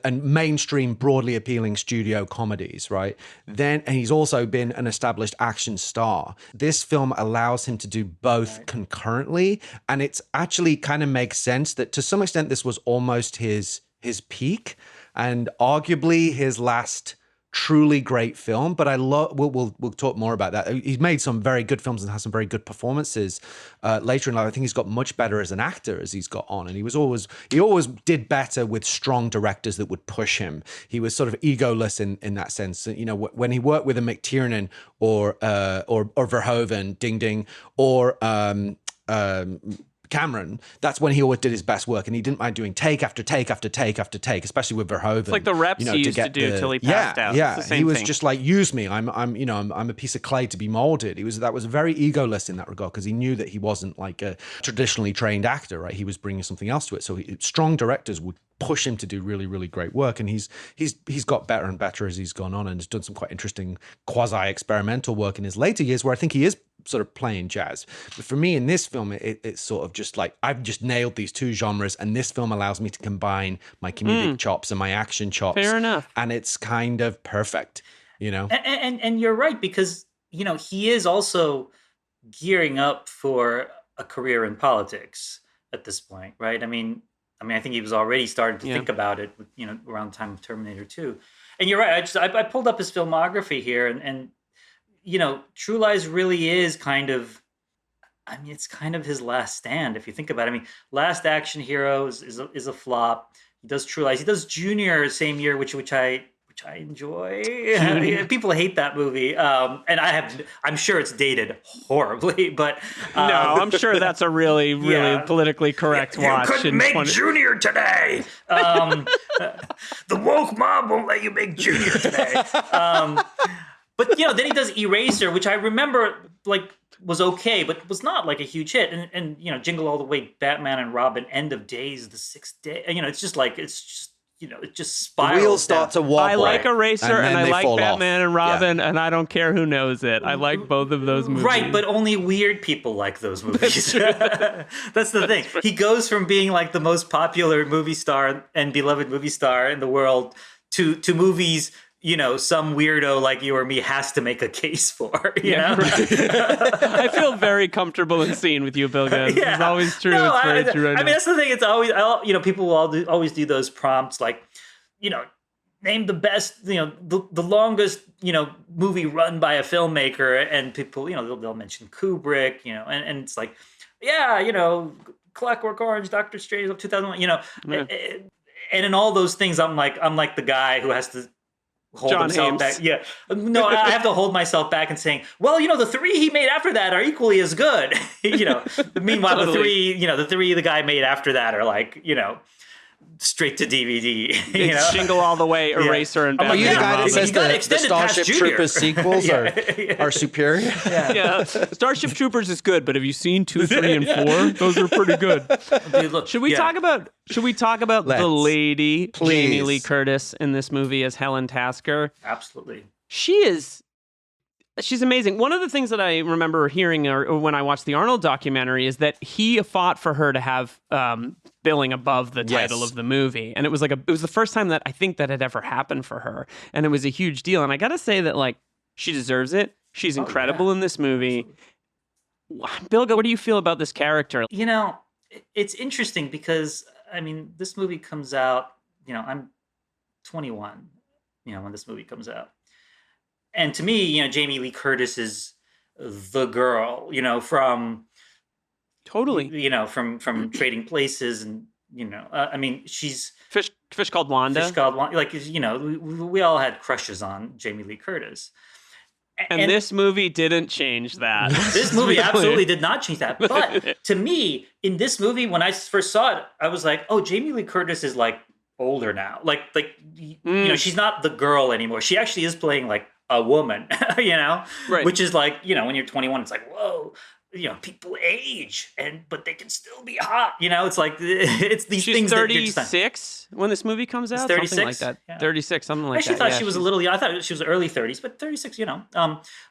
and mainstream, broadly appealing studio comedies, right? And he's also been an established action star. This film allows him to do both concurrently, and it's actually kind of makes sense that to some extent this was almost his peak and arguably his last truly great film. But I love, we'll talk more about that. He's made some very good films and has some very good performances later in life. I think he's got much better as an actor as he's got on, and he always did better with strong directors that would push him. He was sort of egoless in that sense. When he worked with a McTiernan or Verhoeven, Ding Ding, or Cameron, that's when he always did his best work, and he didn't mind doing take after take after take after take, especially with Verhoeven. It's like the reps he used to do till he passed out. Yeah, it's the same he was thing. just like, use me. I'm a piece of clay to be molded. That was very egoless in that regard, because he knew that he wasn't like a traditionally trained actor, right? He was bringing something else to it. So strong directors would push him to do really, really great work, and he's got better and better as he's gone on, and has done some quite interesting quasi-experimental work in his later years, where I think he is sort of playing jazz. But for me in this film, it's sort of just like, I've just nailed these two genres, and this film allows me to combine my comedic chops and my action chops. Fair enough. And it's kind of perfect, And you're right, because he is also gearing up for a career in politics at this point, right? I mean, I think he was already starting to think about it, around the time of Terminator 2. And you're right. I pulled up his filmography here, and True Lies really is kind of, it's kind of his last stand, if you think about it. Last Action Hero is a flop. He does True Lies. He does Junior same year, which I enjoy. People hate that movie, and I'm sure it's dated horribly, but no, I'm sure that's a really politically correct watch. You couldn't make Junior today. The woke mob won't let you make Junior today. But then he does Eraser, which I remember was okay, but was not like a huge hit. And Jingle All the Way, Batman and Robin, End of Days, The Sixth Day. It just spirals. The wheels start to wobble. I like Eraser and I like Batman off. and Robin, and I don't care who knows it. I like both of those movies. Right, but only weird people like those movies. That's the thing. He goes from being like the most popular movie star and beloved movie star in the world to movies some weirdo like you or me has to make a case for, you know? Right. I feel very comfortable and seen with you, Bilge. It's always true. No, it's very true. I mean, that's the thing. It's always, people will always do those prompts like, name the best, the longest, movie run by a filmmaker. And people, they'll mention Kubrick, and it's like, Clockwork Orange, Doctor Strange, 2001, and in all those things, I'm like the guy who has to hold himself back. Yeah. No, I have to hold myself back and saying, well, the three he made after that are equally as good. Meanwhile, totally. the three the guy made after that are like, straight to DVD. It's Jingle All the Way, Eraser, and Batman. Are you the guy that says the Starship Troopers sequels are superior? Yeah. Starship Troopers is good, but have you seen 2, 3, and 4? Those are pretty good. Dude, look, should we talk about the lady, Jamie Lee Curtis, in this movie as Helen Tasker? Absolutely. She's amazing. One of the things that I remember hearing or when I watched the Arnold documentary is that he fought for her to have billing above the title of the movie. And it was it was the first time that I think that had ever happened for her. And it was a huge deal. And I got to say that she deserves it. She's incredible in this movie. Bilge, what do you feel about this character? It's interesting because, this movie comes out, I'm 21, when this movie comes out. And to me, Jamie Lee Curtis is the girl, from totally, from Trading Places, and she's Fish Called Wanda. Fish Called Wanda, we all had crushes on Jamie Lee Curtis. And this movie didn't change that. This movie absolutely did not change that. But to me, in this movie, when I first saw it, I was like, oh, Jamie Lee Curtis is older now. She's not the girl anymore. She actually is playing a woman, right. Which is when you're 21, it's whoa, people age but they can still be hot. It's these She's things 36 when this movie comes out. 36? Something like that. Yeah. 36, something like that. I actually thought she was a little young. I thought she was early 30s, but 36,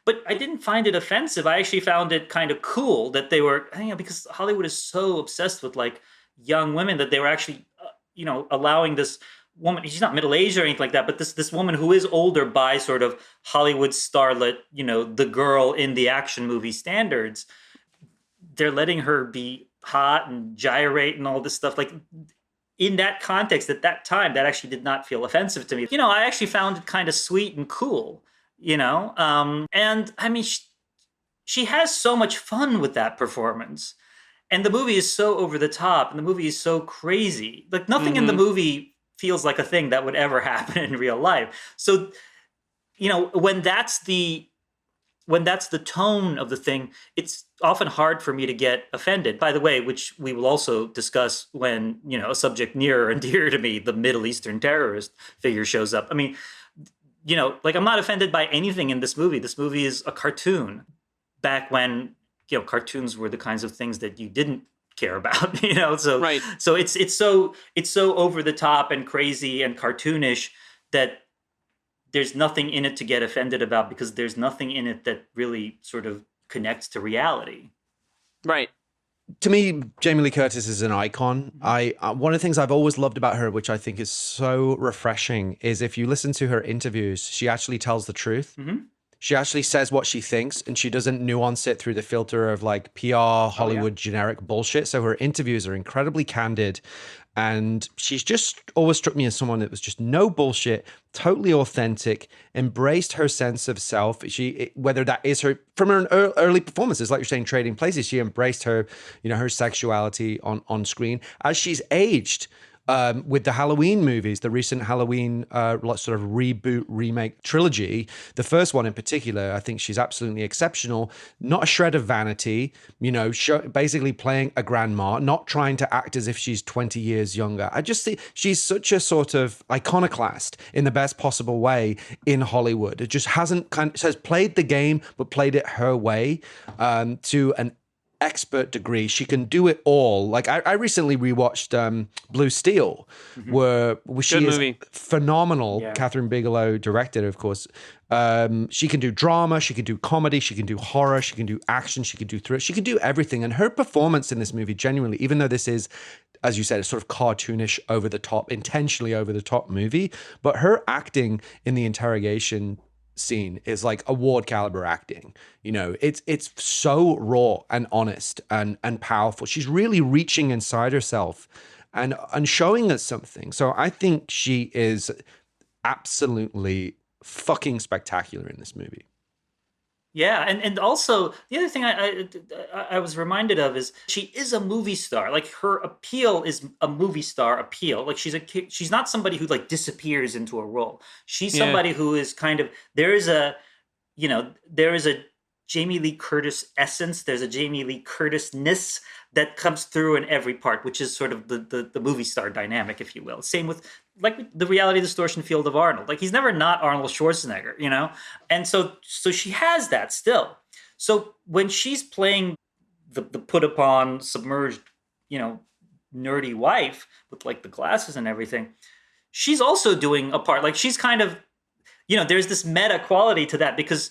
But I didn't find it offensive. I actually found it kind of cool that they were, because Hollywood is so obsessed with young women that they were actually, allowing this woman, she's not middle-aged or anything like that, but this woman who is older by sort of Hollywood starlet, the girl in the action movie standards, they're letting her be hot and gyrate and all this stuff. In that context, at that time, that actually did not feel offensive to me. I actually found it kind of sweet and cool, and she has so much fun with that performance. And the movie is so over the top, and the movie is so crazy. Nothing in the movie feels like a thing that would ever happen in real life. So, when that's the tone of the thing, it's often hard for me to get offended. By the way, which we will also discuss when, a subject nearer and dear to me, the Middle Eastern terrorist figure, shows up. I'm not offended by anything in this movie. This movie is a cartoon back when, cartoons were the kinds of things that you didn't care about, so right. So it's so over the top and crazy and cartoonish that there's nothing in it to get offended about, because there's nothing in it that really sort of connects to reality. Right. To me, Jamie Lee Curtis is an icon. One of the things I've always loved about her, which I think is so refreshing, is if you listen to her interviews, she actually tells the truth. Mm-hmm. She actually says what she thinks, and she doesn't nuance it through the filter of PR, Hollywood generic bullshit. So her interviews are incredibly candid. And she's just always struck me as someone that was just no bullshit, totally authentic, embraced her sense of self. Whether that is her, from her early performances, like you're saying, Trading Places, she embraced her, her sexuality on screen. As she's aged, with the Halloween movies, the recent Halloween sort of reboot, remake trilogy, the first one in particular, I think she's absolutely exceptional. Not a shred of vanity, basically playing a grandma, not trying to act as if she's 20 years younger. I just see she's such a sort of iconoclast in the best possible way in Hollywood. It just has played the game, but played it her way to an expert degree. She can do it all. Like I recently rewatched Blue Steel, where she is movie. Phenomenal. Yeah. Catherine Bigelow directed, of course. She can do drama, she can do comedy, she can do horror, she can do action, she can do thriller, she can do everything. And her performance in this movie, genuinely, even though this is, as you said, a sort of cartoonish, over the top, intentionally over the top movie, but her acting in the interrogation scene is like award caliber acting. It's so raw and honest and powerful. She's really reaching inside herself and showing us something. So I think she is absolutely fucking spectacular in this movie. Yeah, and also the other thing I was reminded of is she is a movie star. Like her appeal is a movie star appeal. Like she's not somebody who like disappears into a role. She's somebody who is kind of there is a Jamie Lee Curtis essence. There's a Jamie Lee Curtis-ness that comes through in every part, which is sort of the movie star dynamic, if you will. Same with like the reality distortion field of Arnold. Like he's never not Arnold Schwarzenegger, And so she has that still. So when she's playing the put upon, submerged, nerdy wife with like the glasses and everything, she's also doing a part. Like she's kind of, there's this meta quality to that because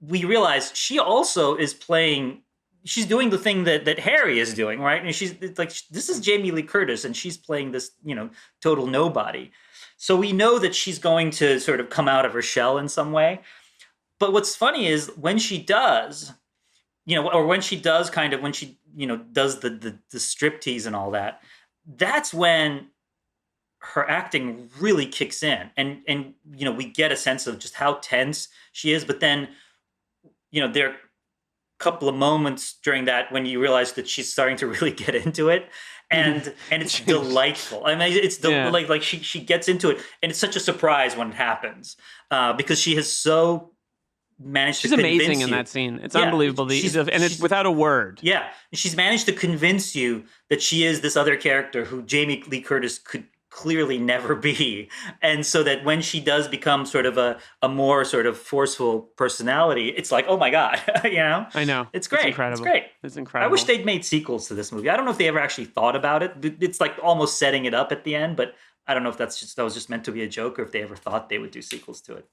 we realize she also is playing. She's doing the thing that Harry is doing, right? And she's like, this is Jamie Lee Curtis, and she's playing this, total nobody. So we know that she's going to sort of come out of her shell in some way. But what's funny is when she does, when she does the striptease and all that, that's when her acting really kicks in, and we get a sense of just how tense she is. But then, there are couple of moments during that when you realize that she's starting to really get into it, and it's delightful. I mean, it's like she gets into it, and it's such a surprise when it happens because she has so managed to convince you. She's amazing in that scene. It's unbelievable. And it's without a word. Yeah, she's managed to convince you that she is this other character who Jamie Lee Curtis could clearly never be. And so that when she does become sort of a more sort of forceful personality, it's like, oh my God, I know. It's great. It's incredible. It's great. It's incredible. I wish they'd made sequels to this movie. I don't know if they ever actually thought about it. It's like almost setting it up at the end, but I don't know if that was just meant to be a joke or if they ever thought they would do sequels to it.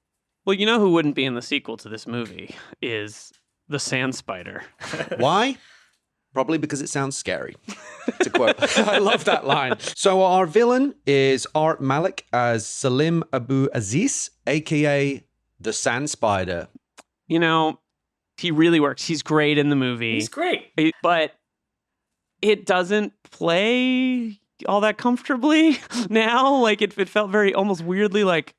Well, who wouldn't be in the sequel to this movie is the Sand Spider. Why? Probably because it sounds scary, to quote. I love that line. So our villain is Art Malik as Salim Abu Aziz, a.k.a. the Sand Spider. He really works. He's great in the movie. He's great. But it doesn't play all that comfortably now. Like, it felt very almost weirdly like,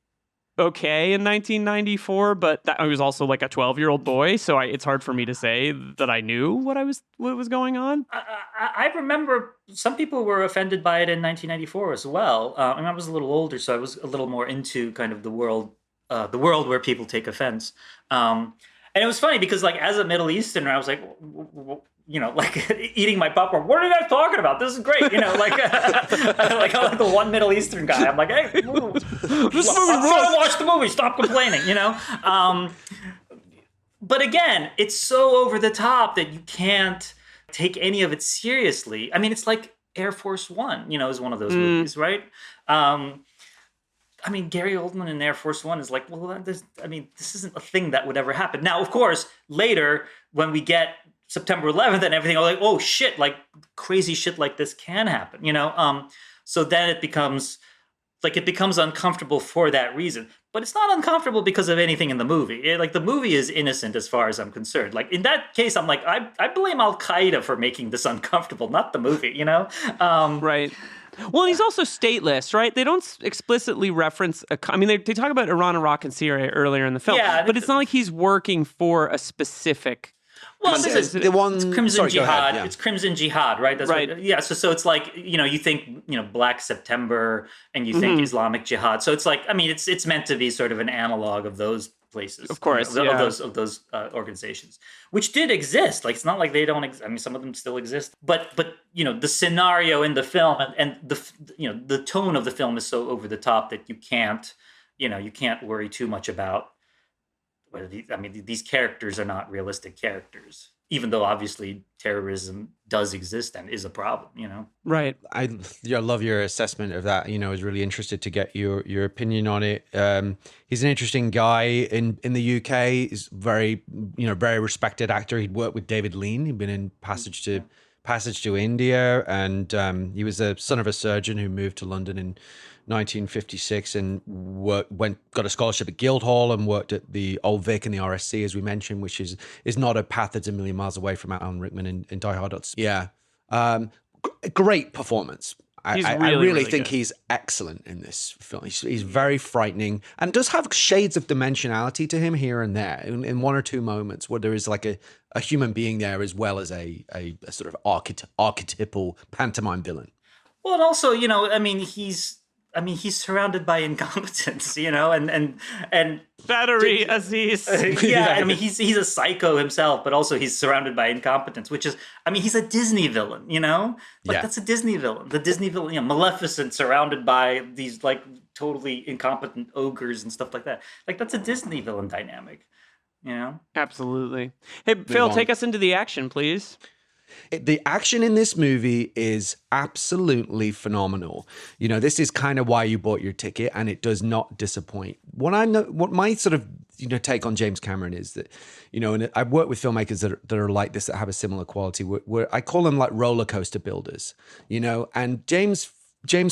okay in 1994, but I was also like a 12-year-old boy, so it's hard for me to say that I knew what was going on. I remember some people were offended by it in 1994 as well. I was a little older, so I was a little more into kind of the world where people take offense. And it was funny because, like, as a Middle Easterner, I was like, like eating my popcorn. What are you guys talking about? This is great. I'm like the one Middle Eastern guy. I'm like, hey, this movie watch the movie. Stop complaining. But again, it's so over the top that you can't take any of it seriously. I mean, it's like Air Force One. Is one of those movies, right? Gary Oldman in Air Force One is like, well, this isn't a thing that would ever happen. Now, of course, later when we get September 11th and everything, I'm like, oh shit, like crazy shit like this can happen, So then it becomes uncomfortable for that reason. But it's not uncomfortable because of anything in the movie. The movie is innocent as far as I'm concerned. Like in that case, I'm like, I blame Al Qaeda for making this uncomfortable, not the movie, Right. Well, he's also stateless, right? They don't explicitly reference they talk about Iran, Iraq, and Syria earlier in the film, but it's not like he's working for a specific Well, It's the one it's Crimson sorry, go Jihad. ahead, yeah. It's Crimson Jihad, right? That's Right. What, yeah. So it's like, you think Black September, and you think Islamic Jihad. So it's like, I mean, it's meant to be sort of an analog of those places, Of course, of those organizations, which did exist. Like, it's not like they don't. I mean, some of them still exist. But the scenario in the film and the tone of the film is so over the top that you can't worry too much about. These characters are not realistic characters, even though obviously terrorism does exist and is a problem, Right. I love your assessment of that. I was really interested to get your opinion on it. He's an interesting guy in the UK. He's very respected actor. He'd worked with David Lean. He'd been in Passage to India, and he was the son of a surgeon who moved to London in 1956 and got a scholarship at Guildhall and worked at the Old Vic and the RSC, as we mentioned, which is not a path that's a million miles away from Alan Rickman in Die Hard. Yeah. Great performance. I really think good. he's excellent in this film. He's very frightening and does have shades of dimensionality to him here and there in one or two moments where there is like a human being there as well as a sort of archetypal pantomime villain. Well, and also, he's surrounded by incompetence, and Battery Aziz. yeah, he's a psycho himself, but also he's surrounded by incompetence, which is, he's a Disney villain, That's a Disney villain. The Disney villain, Maleficent, surrounded by these like totally incompetent ogres and stuff like that. Like, that's a Disney villain dynamic, Absolutely. Hey, Phil, take us into the action, please. The action in this movie is absolutely phenomenal. This is kind of why you bought your ticket, and it does not disappoint. What my sort of take on James Cameron is that, and I've worked with filmmakers that are like this, that have a similar quality. Where I call them like roller coaster builders. And James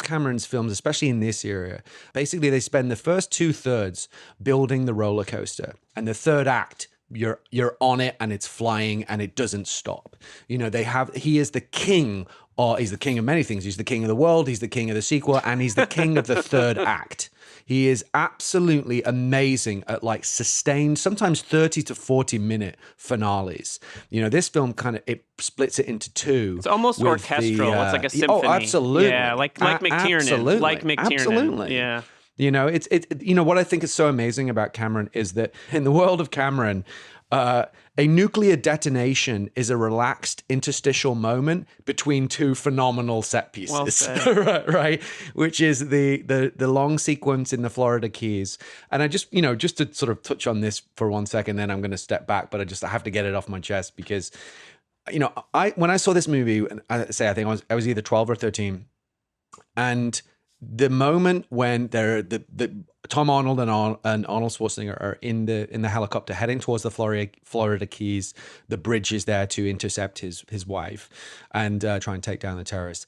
Cameron's films, especially in this era, basically they spend the first 2/3 building the roller coaster, and the third act, you're on it and it's flying and it doesn't stop. He is the king, or he's the king of many things. He's the king of the world, he's the king of the sequel, and he's the king of the third act. He is absolutely amazing at like sustained, sometimes 30 to 40 minute finales. This film it splits it into two. It's almost orchestral. It's like a symphony. Oh, absolutely. Yeah, like McTiernan. Absolutely. Like McTiernan. Absolutely. Yeah. It's what I think is so amazing about Cameron is that in the world of Cameron, a nuclear detonation is a relaxed interstitial moment between two phenomenal set pieces. Well said. Right? Which is the long sequence in the Florida Keys. And I just to sort of touch on this for 1 second, then I'm going to step back, but I have to get it off my chest because, when I saw this movie, and I think I was either 12 or 13, and the moment when the Tom Arnold and Arnold Schwarzenegger are in the helicopter heading towards the Florida Keys, the bridge is there to intercept his wife and try and take down the terrorists.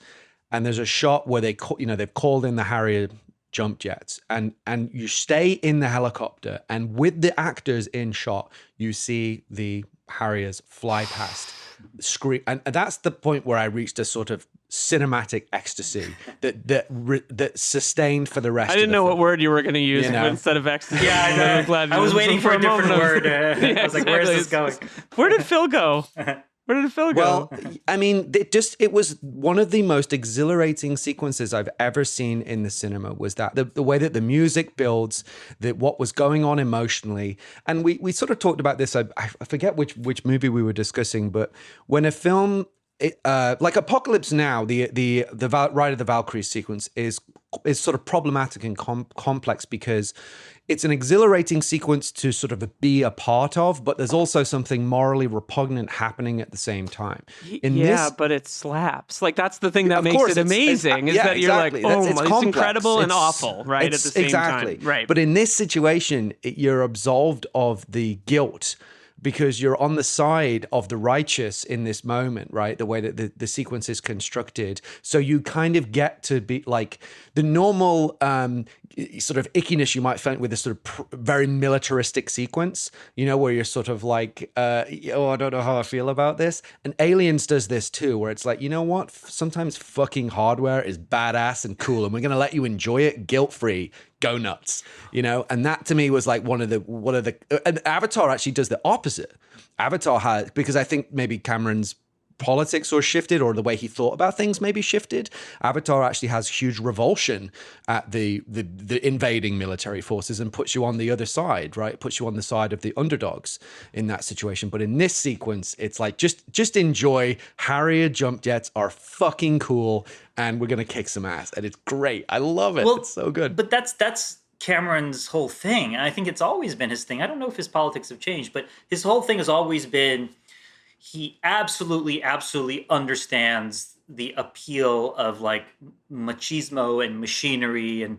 And there's a shot where they've called in the Harrier jump jets, and you stay in the helicopter, and with the actors in shot, you see the Harriers fly past. Scream, and that's the point where I reached a sort of cinematic ecstasy that sustained for the rest. I didn't know film. what word you were going to use instead of ecstasy. Yeah, I know. I'm glad I was waiting for a different word. I was like, "Where's this going?" Where did Phil go? Where did Phil go? Well, it was one of the most exhilarating sequences I've ever seen in the cinema. Was that the way that the music builds, what was going on emotionally, and we sort of talked about this. I forget which movie we were discussing, but when a film, like Apocalypse Now, the Ride of the Valkyries sequence is sort of problematic and complex because it's an exhilarating sequence to sort of be a part of, but there's also something morally repugnant happening at the same time. But it slaps. Like, that's the thing that makes it amazing, is that you're like, oh, it's incredible and awful, right, at the same time. Right. But in this situation, you're absolved of the guilt because you're on the side of the righteous in this moment, right? The way that the sequence is constructed. So you kind of get to be like the normal sort of ickiness you might find with this sort of very militaristic sequence, where you're sort of like, I don't know how I feel about this. And Aliens does this too, where it's like, you know what? Sometimes fucking hardware is badass and cool, and we're going to let you enjoy it guilt-free. go nuts, you know? And that to me was like one of the, and Avatar actually does the opposite. Avatar had, because I think maybe Cameron's politics or shifted, or the way he thought about things maybe shifted. Avatar actually has huge revulsion at the invading military forces and puts you on the other side, right? Puts you on the side of the underdogs in that situation. But in this sequence, it's like, just enjoy. Harrier jump jets are fucking cool, and we're gonna kick some ass, and it's great. I love it. Well, it's so good. But that's Cameron's whole thing, and I think it's always been his thing. I don't know if his politics have changed, but his whole thing has always been, he absolutely understands the appeal of like machismo and machinery and,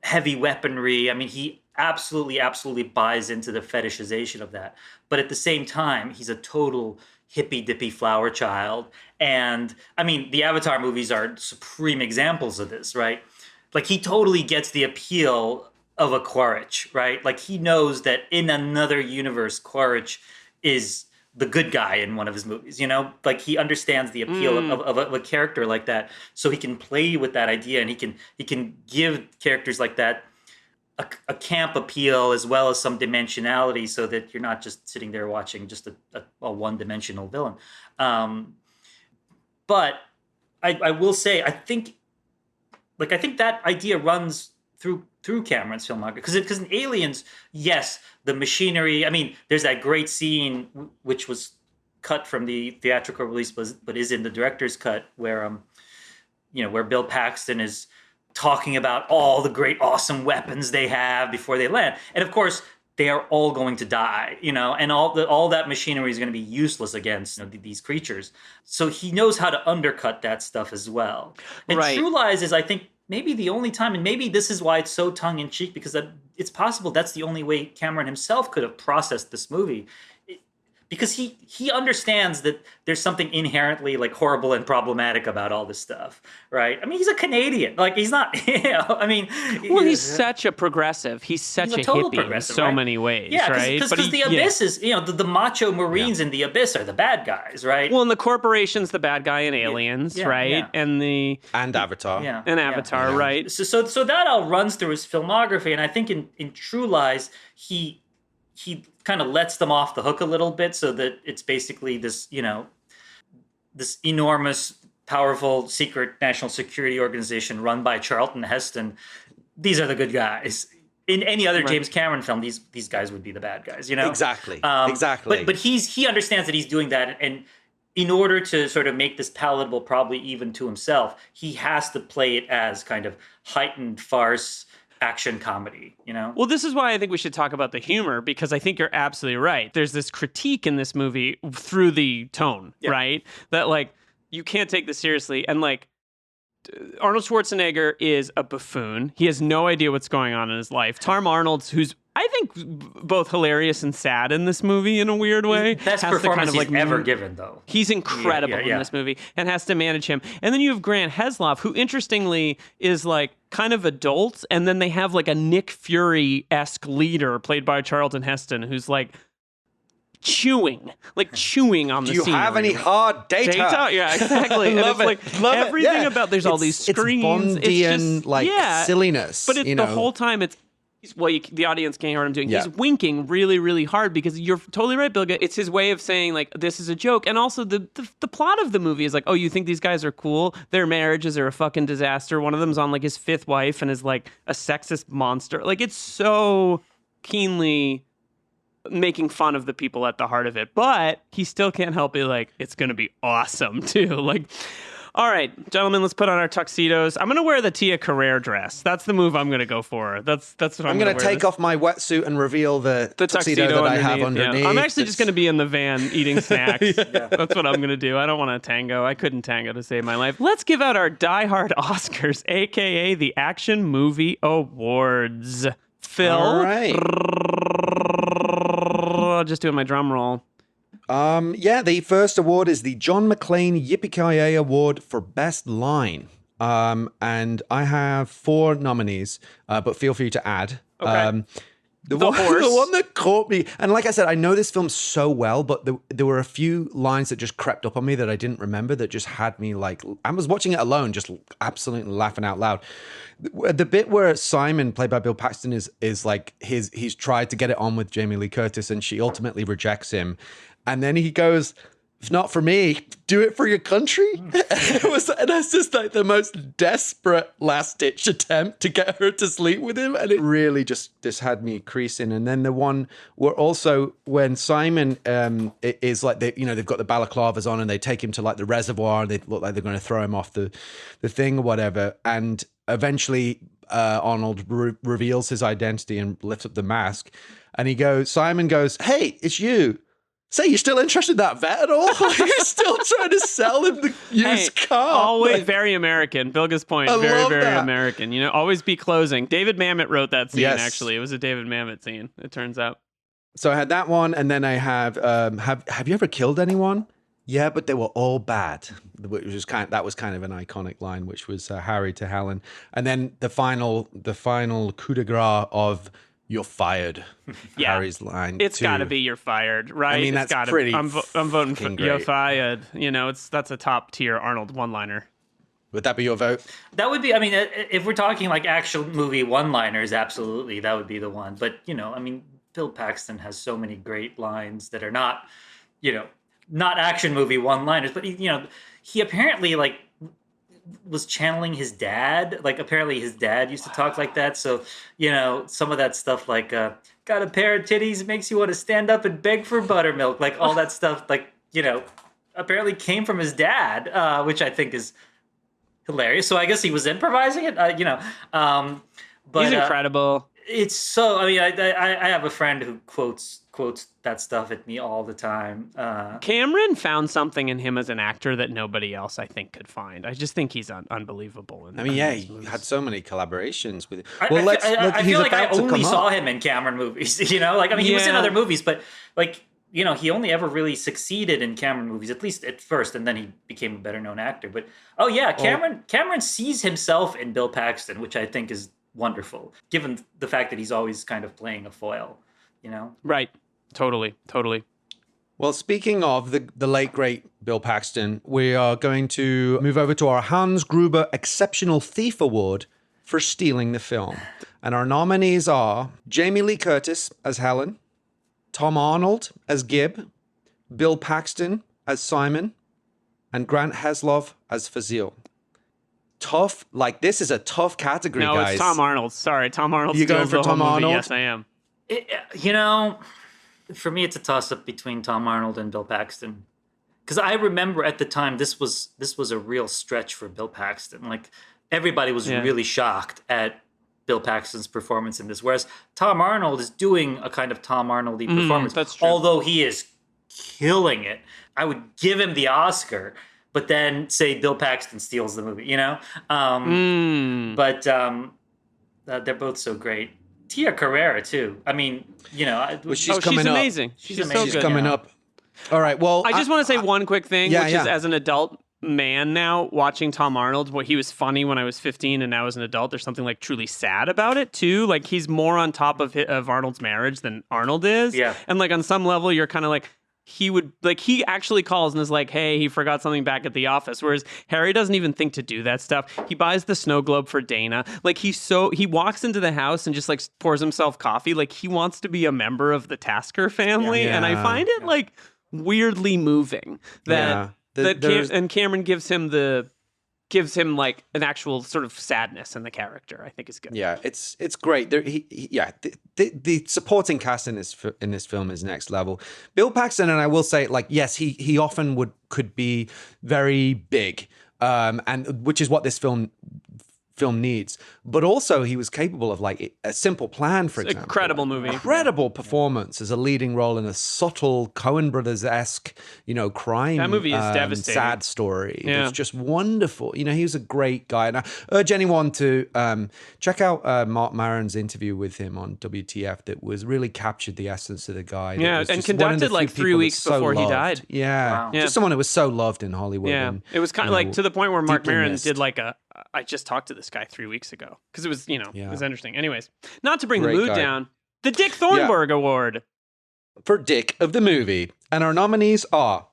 heavy weaponry. I mean, he absolutely buys into the fetishization of that. But at the same time, he's a total hippy dippy flower child. And I mean, the Avatar movies are supreme examples of this, right? Like, he totally gets the appeal of a Quaritch, right? Like, he knows that in another universe, Quaritch is the good guy in one of his movies, you know? Like, he understands the appeal of a character like that, so he can play with that idea, and he can give characters like that a camp appeal as well as some dimensionality, so that you're not just sitting there watching just a one-dimensional villain. But I will say, I think that idea runs through Cameron's filmography, because in Aliens, yes, the machinery. I mean, there's that great scene which was cut from the theatrical release, but is in the director's cut, where where Bill Paxton is talking about all the great, awesome weapons they have before they land, and of course they are all going to die, and all that machinery is going to be useless against these creatures. So he knows how to undercut that stuff as well. And right. True Lies is, I think, maybe the only time, and maybe this is why it's so tongue-in-cheek, because it's possible that's the only way Cameron himself could have processed this movie. Because he understands that there's something inherently like horrible and problematic about all this stuff, right? I mean, he's a Canadian. Like, he's not, I mean... Well, he's such a progressive. He's such a hippie in so many ways, right? Because the Abyss is, the macho Marines in the Abyss are the bad guys, right? Well, and the corporation's the bad guy in Aliens, right? Yeah. And Avatar. Yeah. And Avatar, right? So that all runs through his filmography, and I think in True Lies, he kind of lets them off the hook a little bit, so that it's basically this, this enormous, powerful, secret national security organization run by Charlton Heston. These are the good guys. In any other James Cameron film, these guys would be the bad guys, Exactly. But he understands that he's doing that, and in order to sort of make this palatable, probably even to himself, he has to play it as kind of heightened farce, action comedy, Well, this is why I think we should talk about the humor, because I think you're absolutely right. There's this critique in this movie through the tone, right? That, like, you can't take this seriously. And, like, Arnold Schwarzenegger is a buffoon. He has no idea what's going on in his life. Tom Arnold, who's, I think, both hilarious and sad in this movie in a weird way. Best performance he's ever given, though. He's incredible in this movie, and has to manage him. And then you have Grant Heslov, who, interestingly, is, like, kind of adult, and then they have, like, a Nick Fury-esque leader played by Charlton Heston, who's, like, chewing on the scene. Do you have any hard data? Yeah, exactly. And love it's it. like everything about, there's all these screens. It's Bondian, silliness. But the whole time the audience can't hear what I'm doing. He's winking really, really hard, because you're totally right, Bilge. It's his way of saying, like, this is a joke. And also the plot of the movie is like, oh, you think these guys are cool? Their marriages are a fucking disaster. One of them's on, like, his fifth wife and is, like, a sexist monster. Like, it's so keenly making fun of the people at the heart of it. But he still can't help it, like, it's going to be awesome, too. Like... All right, gentlemen, let's put on our tuxedos. I'm going to wear the Tia Carrere dress. That's the move I'm going to go for. That's what I'm going to take off my wetsuit and reveal the tuxedo that I have underneath. Yeah. I'm actually just going to be in the van eating snacks. That's what I'm going to do. I don't want to tango. I couldn't tango to save my life. Let's give out our Die Hard Oscars, a.k.a. the Action Movie Awards. Phil? All right. Just doing my drum roll. The first award is the John McClane Yippee-Ki-Yay Award for Best Line. And I have 4 nominees, but feel free to add. Okay. The horse. one that caught me, and like I said, I know this film so well, but there were a few lines that just crept up on me that I didn't remember that just had me like, I was watching it alone, just absolutely laughing out loud. The bit where Simon, played by Bill Paxton, is like he's tried to get it on with Jamie Lee Curtis, and she ultimately rejects him, and then he goes, "If not for me, do it for your country." And that's just like the most desperate last-ditch attempt to get her to sleep with him. And it really just had me creasing. And then the one where also when Simon is like, they've got the balaclavas on and they take him to like the reservoir and they look like they're going to throw him off the thing or whatever. And eventually Arnold reveals his identity and lifts up the mask. And Simon goes, "Hey, it's you. Say, you're still interested in that vet at all? You're still trying to sell him the used car." Always very American. Bilge's point, very, very that. American. Always be closing. David Mamet wrote that scene, Yes. actually. It was a David Mamet scene, it turns out. So I had that one, and then I have you ever killed anyone? Yeah, but they were all bad. Which was that was kind of an iconic line, which was Harry to Helen. And then the final coup de grace of "You're fired." Yeah. Harry's line. It's got to be "You're fired," right? I mean, It's that's gotta, pretty. I'm voting for great. "You're fired." That's a top tier Arnold one-liner. Would that be your vote? That would be, I mean, if we're talking like actual movie one-liners, absolutely, that would be the one. But, I mean, Bill Paxton has so many great lines that are not, not action movie one-liners, but, he apparently, like, was channeling his dad. Like, apparently his dad used to talk like that. So, some of that stuff like, got a pair of titties, makes you want to stand up and beg for buttermilk. Like, all that stuff, like, apparently came from his dad, which I think is hilarious. So I guess he was improvising it, but He's incredible. It's so, I mean, I have a friend who quotes that stuff at me all the time. Cameron found something in him as an actor that nobody else, I think, could find. I just think he's unbelievable. He had so many collaborations with. I feel like I only saw him in Cameron movies. He was in other movies, but like, he only ever really succeeded in Cameron movies, at least at first, and then he became a better known actor. But Cameron sees himself in Bill Paxton, which I think is wonderful, given the fact that he's always kind of playing a foil. Right. Totally. Well, speaking of the late, great Bill Paxton, we are going to move over to our Hans Gruber Exceptional Thief Award for stealing the film. And our nominees are Jamie Lee Curtis as Helen, Tom Arnold as Gib, Bill Paxton as Simon, and Grant Heslov as Fazil. Tough, this is a tough category, guys. No, it's Tom Arnold. Sorry, Tom Arnold. You going for Tom Arnold? Yes, I am. For me, it's a toss-up between Tom Arnold and Bill Paxton. Because I remember at the time, this was a real stretch for Bill Paxton. Like, everybody was really shocked at Bill Paxton's performance in this. Whereas Tom Arnold is doing a kind of Tom Arnold-y performance. That's true. Although he is killing it. I would give him the Oscar, but then say Bill Paxton steals the movie, But they're both so great. Tia Carrera too. I mean, she's coming up. Amazing. She's amazing. She's coming up. All right. Well, I just want to say one quick thing, which is as an adult man now watching Tom Arnold, he was funny when I was 15, and now as an adult, there's something like truly sad about it too. Like, he's more on top of Arnold's marriage than Arnold is. Yeah. And like on some level, you're kind of like, he actually calls and is like, "Hey, he forgot something back at the office." Whereas Harry doesn't even think to do that stuff. He buys the snow globe for Dana. Like, he walks into the house and just like pours himself coffee. Like, he wants to be a member of the Tasker family. Yeah. And I find it like weirdly moving that Cameron gives him like an actual sort of sadness in the character. I think is good. Yeah, it's great. The supporting cast in this film is next level. Bill Paxton, and I will say, yes, he often could be very big, and which is what this film needs. But also, he was capable of A Simple Plan, for example. Incredible movie. Incredible performance as a leading role in a subtle Coen Brothers-esque, crime. That movie is devastating. Sad story. Yeah. It's just wonderful. He was a great guy. And I urge anyone to check out Mark Maron's interview with him on WTF that really captured the essence of the guy. Yeah, and conducted 3 weeks before he died. Yeah. Wow. Just someone who was so loved in Hollywood. Yeah. And, it was kind of to the point where Mark deeply Maron missed. did I just talked to this guy 3 weeks ago because it was, it was interesting. Anyways, not to bring Great the mood guy. down, The Dick Thornburg Award. For Dick of the movie. And our nominees are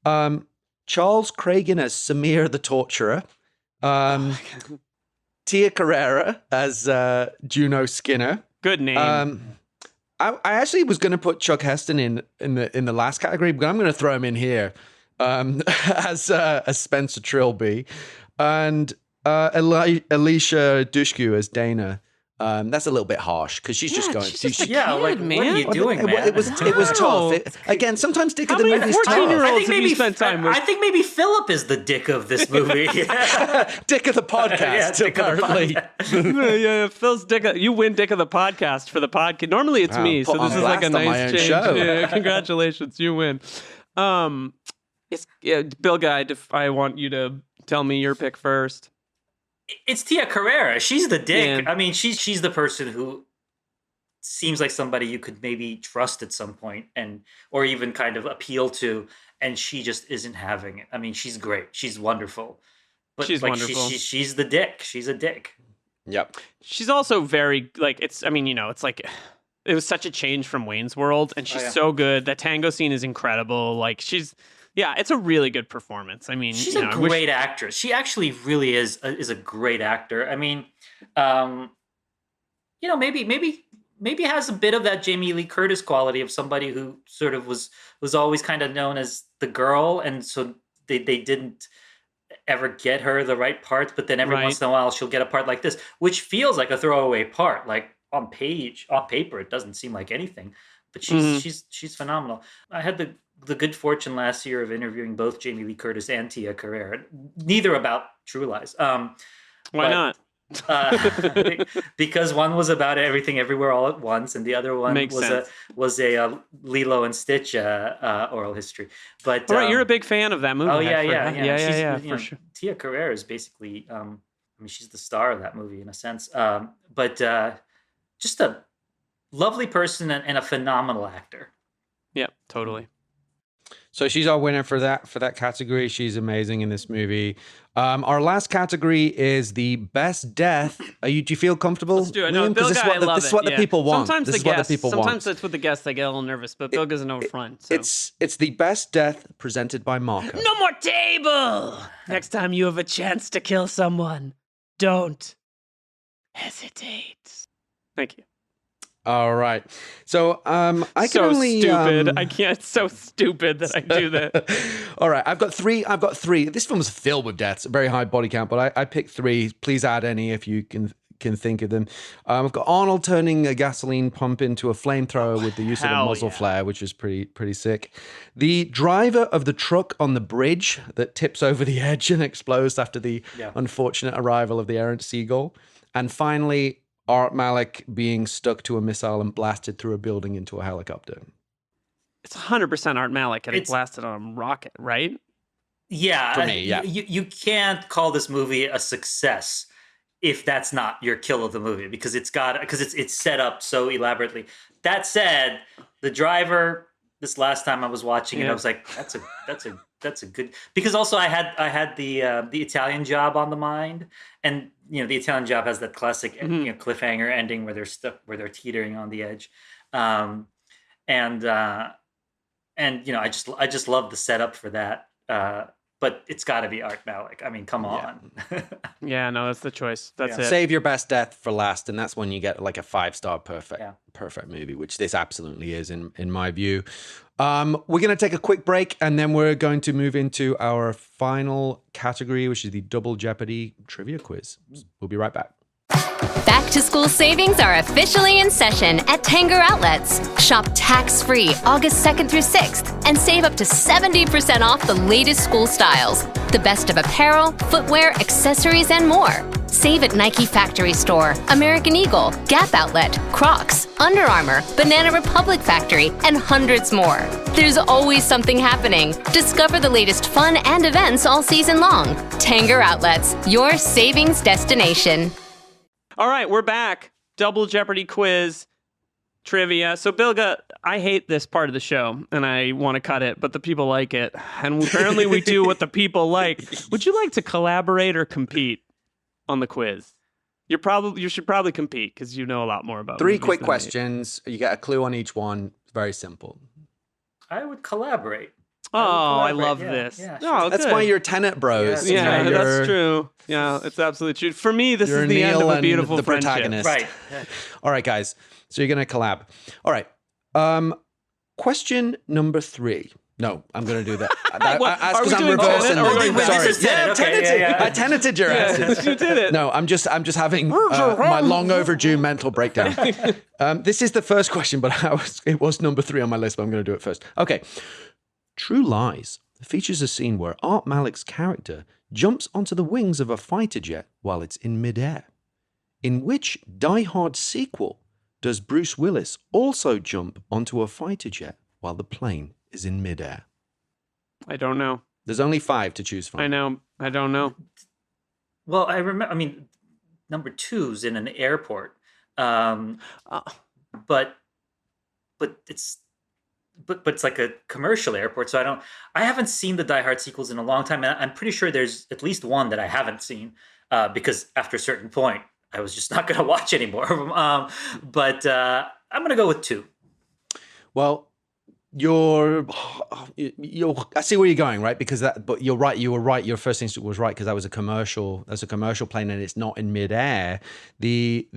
Charles Cragen as Samir the Torturer, Tia Carrere as Juno Skinner. Good name. I actually was going to put Chuck Heston in the last category, but I'm going to throw him in here as Spencer Trilby, and Eliza Dushku as Dana. That's a little bit harsh because she's just going. She's just a Yeah, kid, like, man. what are you doing, man? It was tough. Again, sometimes Dick of the many movie's 14-year-olds tough. have you spent time with? I think maybe Philip is the dick of this movie. Dick of the podcast, Dick of the apparently. Yeah, Phil's Dick. You win Dick of the podcast for the podcast. Normally it's me, so put this on is like a blast on my nice own change. show. Yeah, congratulations, you win. Bill Guy, I want you to tell me your pick first. It's Tia Carrere. She's the dick. Yeah. I mean, she's the person who seems like somebody you could maybe trust at some point or even kind of appeal to, and she just isn't having it. I mean, she's great. She's wonderful. But She's wonderful. She's the dick. She's a dick. Yep. She's also very it's like it was such a change from Wayne's World, and she's so good. That tango scene is incredible. Like it's a really good performance. I mean, she's a great actress. She actually really is a great actor. I mean, maybe has a bit of that Jamie Lee Curtis quality of somebody who sort of was always kind of known as the girl, and so they didn't ever get her the right parts. But then every once in a while she'll get a part like this, which feels like a throwaway part. Like on paper, it doesn't seem like anything, but she's phenomenal. I had the good fortune last year of interviewing both Jamie Lee Curtis and Tia Carrere, neither about True Lies. Why not? Because one was about Everything Everywhere All at Once, and the other one was a Lilo and Stitch oral history. But all right, you're a big fan of that movie. Oh yeah, for sure. Tia Carrere is basically, she's the star of that movie in a sense. But just a lovely person and a phenomenal actor. Yeah, totally. So she's our winner for that category. She's amazing in this movie. Our last category is the best death. Do you feel comfortable? Let's do it. No, Bill this Guy, is what the people want. Sometimes Sometimes that's with the guests they get a little nervous, but Bill doesn't know front. So. It's the best death presented by Marco. No more table. Next time you have a chance to kill someone, don't hesitate. Thank you. All right. So I can so only stupid. I can't. It's so stupid that I do that. All right. I've got three. This film is filled with deaths, a very high body count, but I picked three. Please add any if you can think of them. I've got Arnold turning a gasoline pump into a flamethrower with the use of a muzzle flare, which is pretty sick. The driver of the truck on the bridge that tips over the edge and explodes after the unfortunate arrival of the errant seagull. And finally, Art Malik being stuck to a missile and blasted through a building into a helicopter. It's 100% Art Malik getting blasted on a rocket, right? Yeah. For me, yeah. You can't call this movie a success if that's not your kill of the movie, because it's set up so elaborately. That said, the driver, this last time I was watching it, I was like, that's a good, because also I had the Italian Job on the mind, and the Italian Job has that classic cliffhanger ending where they're stuck, where they're teetering on the edge, and I just love the setup for that. But it's got to be Art Malik. I mean, come on. Yeah, no, that's the choice. That's it. Save your best death for last, and that's when you get like a 5-star perfect movie, which this absolutely is in my view. We're going to take a quick break, and then we're going to move into our final category, which is the Double Jeopardy Trivia Quiz. We'll be right back. Back to school savings are officially in session at Tanger Outlets. Shop tax-free August 2nd through 6th and save up to 70% off the latest school styles. The best of apparel, footwear, accessories, and more. Save at Nike Factory Store, American Eagle, Gap Outlet, Crocs, Under Armour, Banana Republic Factory, and hundreds more. There's always something happening. Discover the latest fun and events all season long. Tanger Outlets, your savings destination. All right, we're back. Double Jeopardy quiz trivia. So, Bilge, I hate this part of the show, and I want to cut it, but the people like it. And apparently we do what the people like. Would you like to collaborate or compete on the quiz? You should probably compete because you know a lot more about 3 movies quick than me. questions. You get a clue on each one. Very simple. I would collaborate. Oh, I collaborate. love Yeah, this. yeah, Oh, That's good. why you're Tenet bros. Yeah, Yeah, You know, that's you're- true. Yeah, it's absolutely true. For me, this You're is the end Neil of a and beautiful the friendship. protagonist. Right. All right, guys. So you're going to collab. All right. Question number 3. No, I'm going to do that. What, That's are we because I'm doing reversing. Tenet? Are we doing Wait, Sorry. this is Tenet. Okay, Teneted. yeah. I teneted your asses. You did it. No, I'm just having my long overdue mental breakdown. This is the first question, but it was number 3 on my list, but I'm going to do it first. Okay. True Lies features a scene where Art Malik's character jumps onto the wings of a fighter jet while it's in midair. In which Die Hard sequel does Bruce Willis also jump onto a fighter jet while the plane is in midair? I don't know. There's only 5 to choose from. I know. I don't know. Well, I remember. I mean, number 2's in an airport, but it's like a commercial airport. So I haven't seen the Die Hard sequels in a long time, and I'm pretty sure there's at least one that I haven't seen because after a certain point, I was just not going to watch any more of them. But I'm going to go with 2. Well, I see where you're going, right? But you're right. You were right. Your first instinct was right because that was a commercial. That's a commercial plane, and it's not in midair. The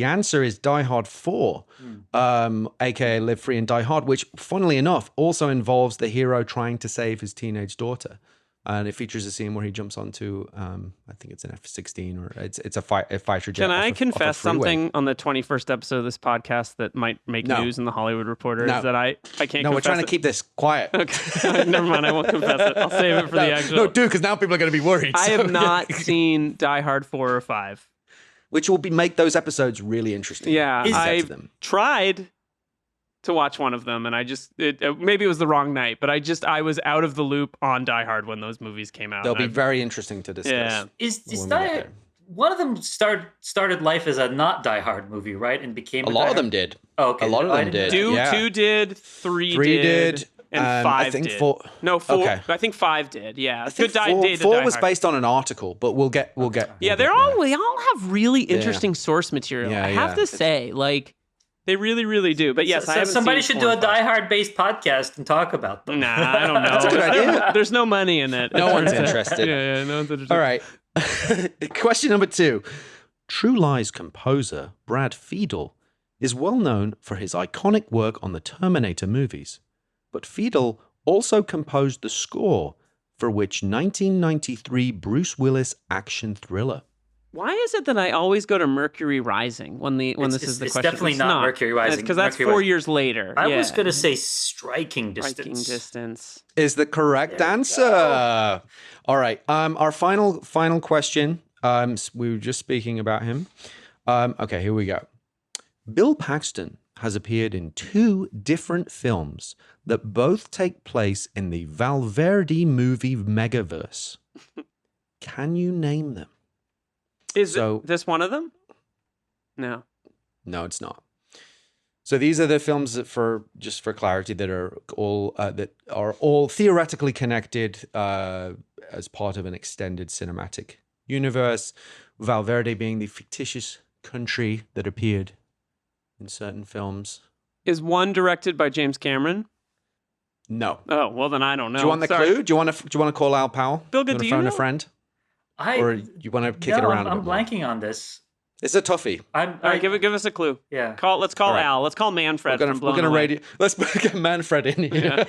answer is Die Hard 4, aka Live Free and Die Hard, which, funnily enough, also involves the hero trying to save his teenage daughter. And it features a scene where he jumps onto, I think it's an F-16 or it's a fighter jet. Can I off a confess freeway. something on the 21st episode of this podcast that might make No. news in the Hollywood Reporter? No. Is that I can't No, we're confess trying to it? keep this quiet. Okay. Never mind. I won't confess it. I'll save it for the actual. No, do, because now people are going to be worried. I So, have not seen Die Hard 4 or 5. Which will make those episodes really interesting. Yeah, Get to I've them. tried to watch one of them, and maybe it was the wrong night, but I was out of the loop on Die Hard when those movies came out. They'll be very interesting to discuss. Yeah. Is when we Die get Hard? there. One of them started life as a not Die Hard movie, right? And became A lot of them did. Oh, okay. A lot of Oh, I them didn't did. know. Yeah. 2 did, 3 3 did, and and 5 I think did. 4. No, 4. Okay. I think 5 did. Yeah, I think Good Die 4, Day to 4 Die was Hard. based on an article, but we'll get. Yeah, we'll they get all there. have really interesting source material. Yeah, I have yeah. to say, like, they really, really do. But yes, I haven't somebody seen should 4 do a and 5. Die Hard based podcast and talk about them. Nah, I don't know. That's a good idea. There's no money in it. No one's Yeah, interested. yeah, no one's interested. All right. Question number 2. True Lies composer Brad Fiedel is well known for his iconic work on the Terminator movies, but Fiedel also composed the score for which 1993 Bruce Willis action thriller? Why is it that I always go to Mercury Rising when this is the it's question? definitely not Mercury Rising. Because that's Mercury 4 Rising. years later. I yeah. was going to say Striking Distance. Striking Distance. Is the correct answer. All right. Our final question. We were just speaking about him. Okay, here we go. Bill Paxton has appeared in 2 different films that both take place in the Valverde movie megaverse. Can you name them? Is So- this one of them? No. No, it's not. So these are the films that, for clarity, that are all theoretically connected as part of an extended cinematic universe. Valverde being the fictitious country that appeared in certain films. Is one directed by James Cameron? No. Oh, well then I don't know. Do you want the Sorry. clue? Do you want to call Al Powell? Bilge, Want do to you phone know? a friend, or you want to kick it around? I'm blanking on this. It's a toughie. All right, give us a clue. Yeah. Let's call All right. Al. Let's call Manfred. We're gonna radio. Let's get Manfred in here.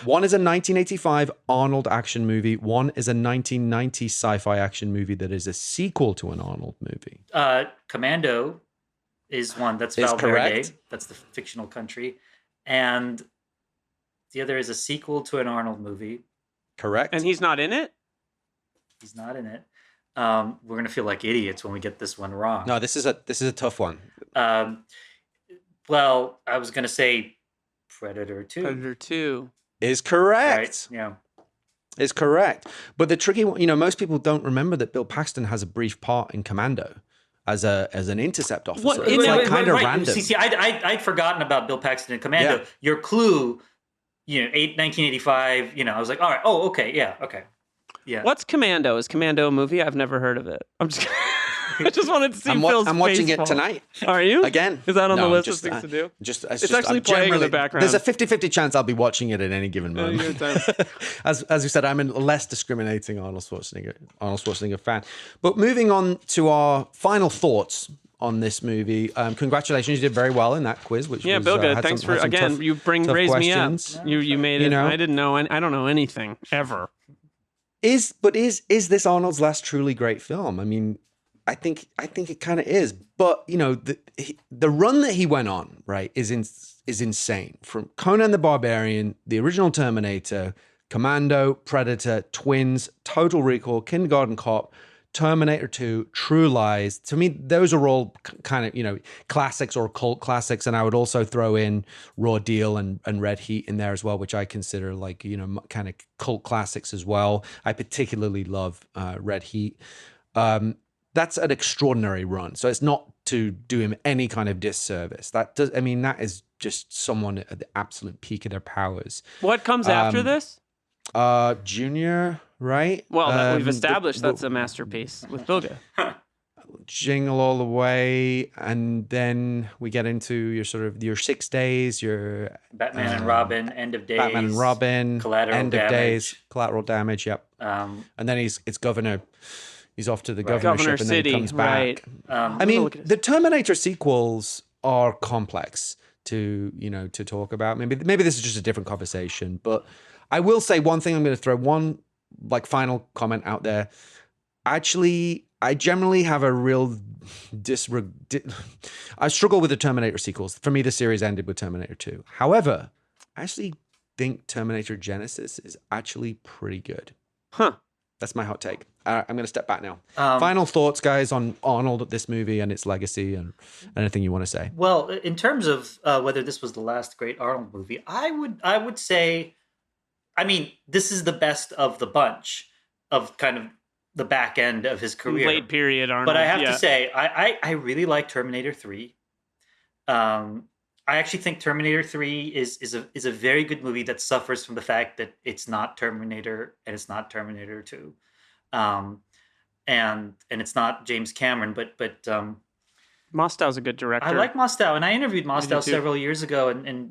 One is a 1985 Arnold action movie. One is a 1990 sci-fi action movie that is a sequel to an Arnold movie. Commando is one. That's Is Valverde. correct. That's the fictional country. And the other is a sequel to an Arnold movie. Correct. And he's not in it? He's not in it. We're going to feel like idiots when we get this one wrong. No, this is a tough one. Well, I was going to say Predator 2. Predator 2. Is correct. Right? Yeah. Is correct. But the tricky one, most people don't remember that Bill Paxton has a brief part in Commando as an intercept officer. What- It's Wait, kind of right. random. See, I'd forgotten about Bill Paxton in Commando. Yeah. Your clue, 1985, I was like, all right, okay, yeah, okay. Yeah. What's Commando? Is Commando a movie? I've never heard of it. I'm just. I just wanted to see Phil's I'm watching face it tonight. Are you? Again. Is that on the list just, of things to do? It's actually playing in the background. There's a 50-50 chance I'll be watching it at any given moment. As you said, I'm a less discriminating Arnold Schwarzenegger fan. But moving on to our final thoughts on this movie. Congratulations, you did very well in that quiz. Which was, Bilge, thanks for again. Tough, you raised questions. me up. You made it. I didn't know. I don't know anything ever. Is this Arnold's last truly great film? I mean, I think it kind of is. But the run that he went on, right, is insane. From Conan the Barbarian, the original Terminator, Commando, Predator, Twins, Total Recall, Kindergarten Cop, Terminator 2, True Lies. To me, those are all kind of, classics or cult classics. And I would also throw in Raw Deal and Red Heat in there as well, which I consider like, kind of cult classics as well. I particularly love Red Heat. That's an extraordinary run. So it's not to do him any kind of disservice. That is just someone at the absolute peak of their powers. What comes after this? Junior, right? Well, we've established that's a masterpiece with Bilge. Jingle All the Way, and then we get into your 6 Days, your Batman and Robin, End of Days, Batman and Robin, Collateral End Damage. of Days, Collateral Damage. Yep. And then it's Governor. He's off to the governorship, Governor and then City, he comes back. Right. The Terminator sequels are complex to talk about. Maybe this is just a different conversation, but I will say one thing. I'm going to throw one final comment out there. Actually, I generally have a real I struggle with the Terminator sequels. For me, the series ended with Terminator 2. However, I actually think Terminator Genesis is actually pretty good. Huh. That's my hot take. I'm going to step back now. Final thoughts, guys, on Arnold, this movie and its legacy, and anything you want to say. Well, in terms of whether this was the last great Arnold movie, I would say, this is the best of the bunch of kind of the back end of his career. Late period Arnold. But I have to say, I really like Terminator 3. I actually think Terminator 3 is a very good movie that suffers from the fact that it's not Terminator and it's not Terminator 2. And it's not James Cameron, but Mostow's a good director. I like Mostow, and I interviewed Mostow too. several years ago, and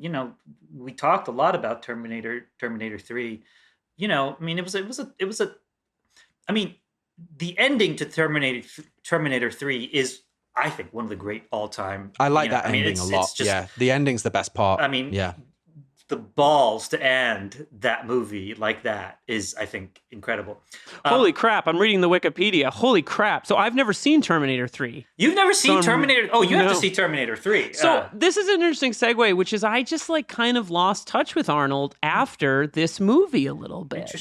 we talked a lot about Terminator 3. The ending to Terminator 3 is, I think, one of the great all-time. I like that ending a lot. The ending's the best part. The balls to end that movie like that is, I think, incredible. Holy crap, I'm reading the Wikipedia. Holy crap. So I've never seen Terminator 3. You've never seen Terminator? Oh, you have to see Terminator 3. So this is an interesting segue, which is I just kind of lost touch with Arnold after this movie a little bit.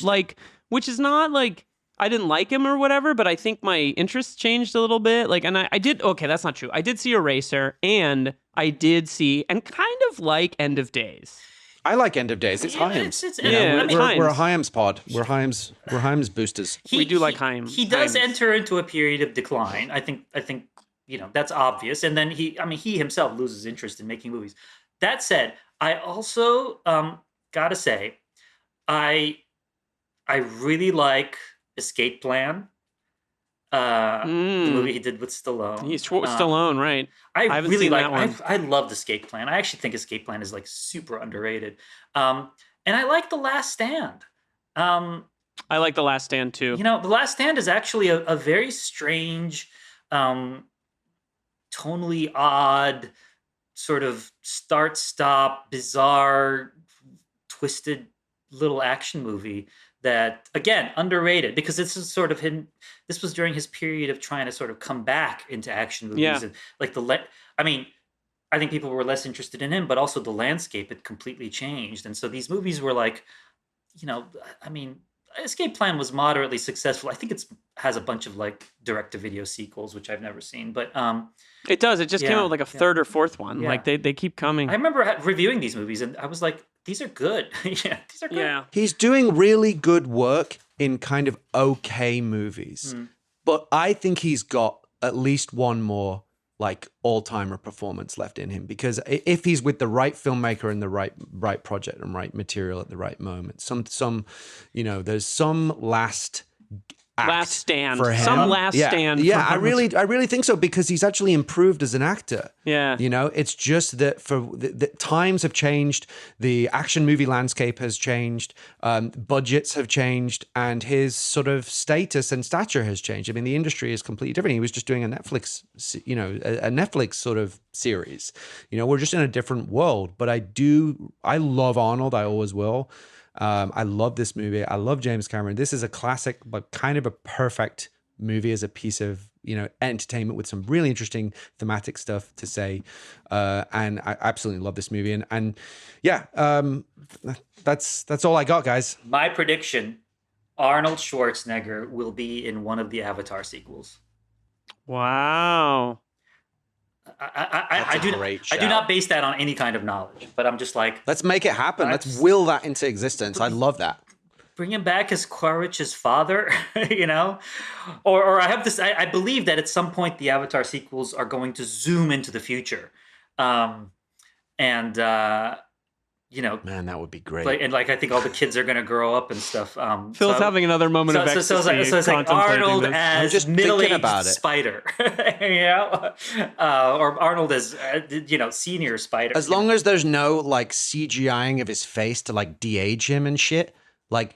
Which is not I didn't like him or whatever, but I think my interests changed a little bit. And I did, okay, that's not true. I did see Eraser, and I did see, and kind of like End of Days. I like End of Days. It's Hyams. We're a Hyams pod. We're Hyams boosters. We do like Hyams. He does enter into a period of decline. I think that's obvious. And then he himself loses interest in making movies. That said, I also gotta say, I really like Escape Plan. The movie he did with Stallone. He's Stallone, right? I really like that one. I loved Escape Plan. I actually think Escape Plan is super underrated. And I like The Last Stand. I like The Last Stand too. The Last Stand is actually a very strange, tonally odd, sort of start-stop, bizarre, twisted little action movie that, again, underrated, because this is sort of him. This was during his period of trying to sort of come back into action movies. Yeah. And I think people were less interested in him, but also the landscape had completely changed. And so these movies were Escape Plan was moderately successful. I think it has a bunch of direct-to-video sequels, which I've never seen. But it does. It just came out with a third or fourth one. Yeah. They keep coming. I remember reviewing these movies, and I was like, these are good. Yeah, these are good. Yeah. He's doing really good work in kind of okay movies. But I think he's got at least one more all-timer performance left in him, because if he's with the right filmmaker and the right project and right material at the right moment, there's some last act last stand for him. Some last stand yeah, for I really think so, because he's actually improved as an actor. Yeah, you know, it's just that for the times have changed, the action movie landscape has changed, budgets have changed, and his sort of status and stature has changed. I mean, the industry is completely different. He was just doing a Netflix, a Netflix sort of series. We're just in a different world. But I love Arnold. I always will. I love this movie. I love James Cameron. This is a classic, but kind of a perfect movie as a piece of, entertainment with some really interesting thematic stuff to say. And I absolutely love this movie. And that's all I got, guys. My prediction, Arnold Schwarzenegger will be in one of the Avatar sequels. Wow. I do not base that on any kind of knowledge, but I'm just like, let's make it happen. Let's will that into existence. I love that. Bring him back as Quaritch's father, or I have this. I believe that at some point the Avatar sequels are going to zoom into the future, man, that would be great. I think all the kids are going to grow up and stuff. Phil's having another moment of ecstasy. So it's like Arnold as middle-aged Spider, or Arnold as senior Spider. As long as there's no CGIing of his face to de-age him and shit,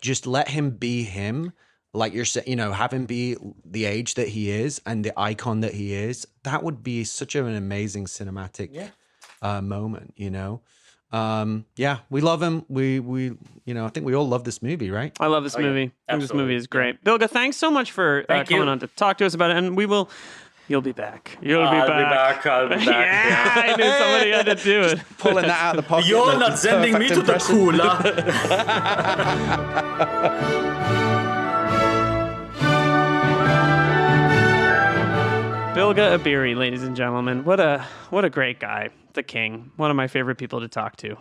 just let him be him. Like you're saying, have him be the age that he is and the icon that he is. That would be such an amazing cinematic moment. We love him. We I think we all love this movie, right? I love this movie. Yeah. I think this movie is great. Bilge, thanks so much for coming on to talk to us about it. And you'll be back. I'll be back. Yeah, I knew somebody had to do it. Pulling that out of the pocket. You're not sending me to the cooler. Bilge Ebiri, ladies and gentlemen. What a great guy. The king. One of my favorite people to talk to.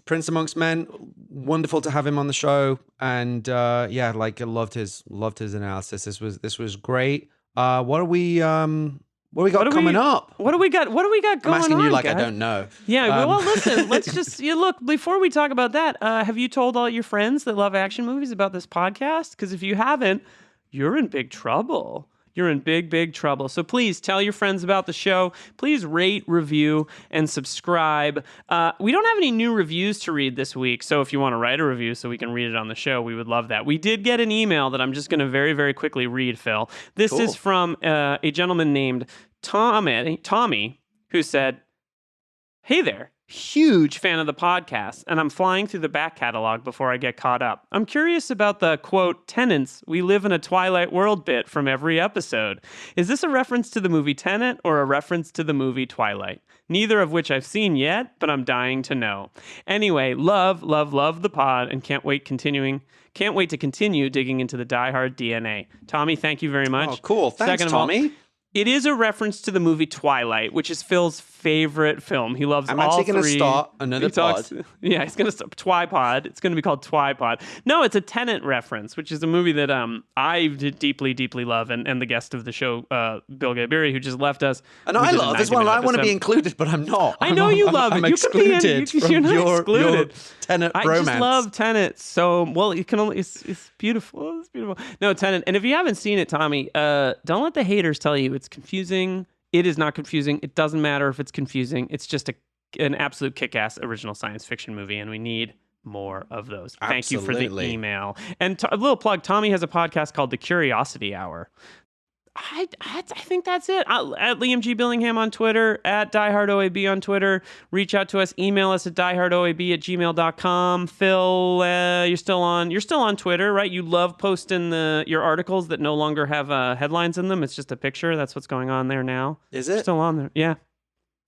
Prince amongst men. Wonderful to have him on the show. And I loved his analysis. This was great. What do we got coming up? What do we got going on? I'm asking you guys? I don't know. Yeah, well, listen, let's just look, before we talk about that, have you told all your friends that love action movies about this podcast? Because if you haven't, you're in big trouble. You're in big, big trouble. So please tell your friends about the show. Please rate, review, and subscribe. We don't have any new reviews to read this week, so if you want to write a review so we can read it on the show, we would love that. We did get an email that I'm just going to very, very quickly read, Phil. This is from a gentleman named Tommy, who said, "Hey there. Huge fan of the podcast, and I'm flying through the back catalog before I get caught up. I'm curious about the, quote, Tenants, we live in a Twilight world bit from every episode. Is this a reference to the movie Tenet or a reference to the movie Twilight? Neither of which I've seen yet, but I'm dying to know. Anyway, love the pod, and can't wait to continue digging into the Die Hard DNA. Tommy, thank you very much. Oh, cool. Thanks, Tommy. It is a reference to the movie Twilight, which is Phil's favorite film. He loves all three. I'm going to start another pod. Yeah, he's going to start Twipod. It's going to be called Twipod. No, it's a Tenet reference, which is a movie that I deeply, deeply love, and the guest of the show, Bilge Ebiri, who just left us. And I love as well. I want to be included, but I'm not. I know you love it. I'm you excluded can be in, you're not your excluded. Tenet I bromance. just love Tenet. So, well, you can only. It's beautiful. It's beautiful. No, Tenet. And if you haven't seen it, Tommy, don't let the haters tell you it's confusing. It is not confusing. It doesn't matter if it's confusing. It's just an absolute kick-ass original science fiction movie, and we need more of those. Thank you for the email. And a little plug, Tommy has a podcast called The Curiosity Hour. I think that's it. At Liam G. Billingham on Twitter, at DieHardOAB on Twitter. Reach out to us. Email us at diehardoab@gmail.com. Phil, you're still on Twitter, right? You love posting your articles that no longer have headlines in them. It's just a picture. That's what's going on there now. Is it? You're still on there. Yeah.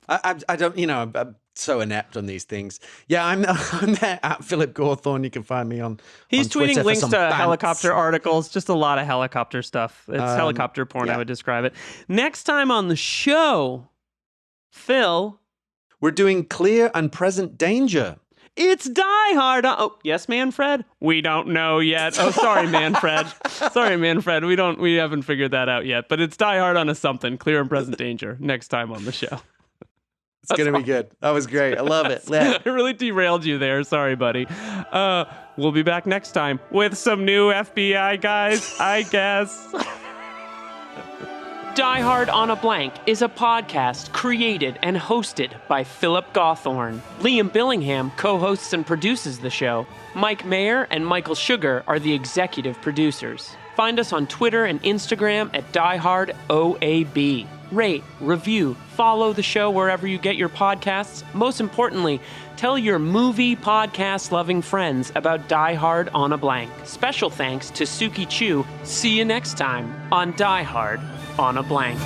I don't, I'm so inept on these things. Yeah, I'm there at Philip Gawthorne. You can find me on He's on Twitter tweeting links to bants. helicopter articles, just a lot of helicopter stuff. It's helicopter porn, I would describe it. Next time on the show, Phil. We're doing Clear and Present Danger. It's Die Hard. Oh, yes, Manfred? We don't know yet. Oh, sorry, Manfred. We haven't figured that out yet. But it's Die Hard on a something. Clear and Present Danger. Next time on the show. It's going to be good. That was great. I love it. Yeah. I really derailed you there. Sorry, buddy. We'll be back next time with some new FBI guys, I guess. Die Hard on a Blank is a podcast created and hosted by Philip Gawthorne. Liam Billingham co-hosts and produces the show. Mike Mayer and Michael Sugar are the executive producers. Find us on Twitter and Instagram at DieHardOAB. Rate, review, follow the show wherever you get your podcasts. Most importantly, tell your movie podcast-loving friends about Die Hard on a Blank. Special thanks to Suki Chu. See you next time on Die Hard on a Blank.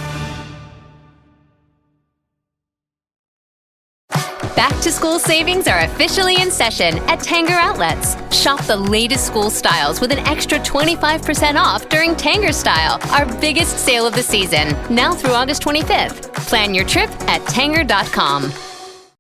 Back to school savings are officially in session at Tanger Outlets. Shop the latest school styles with an extra 25% off during Tanger Style, our biggest sale of the season, now through August 25th. Plan your trip at Tanger.com.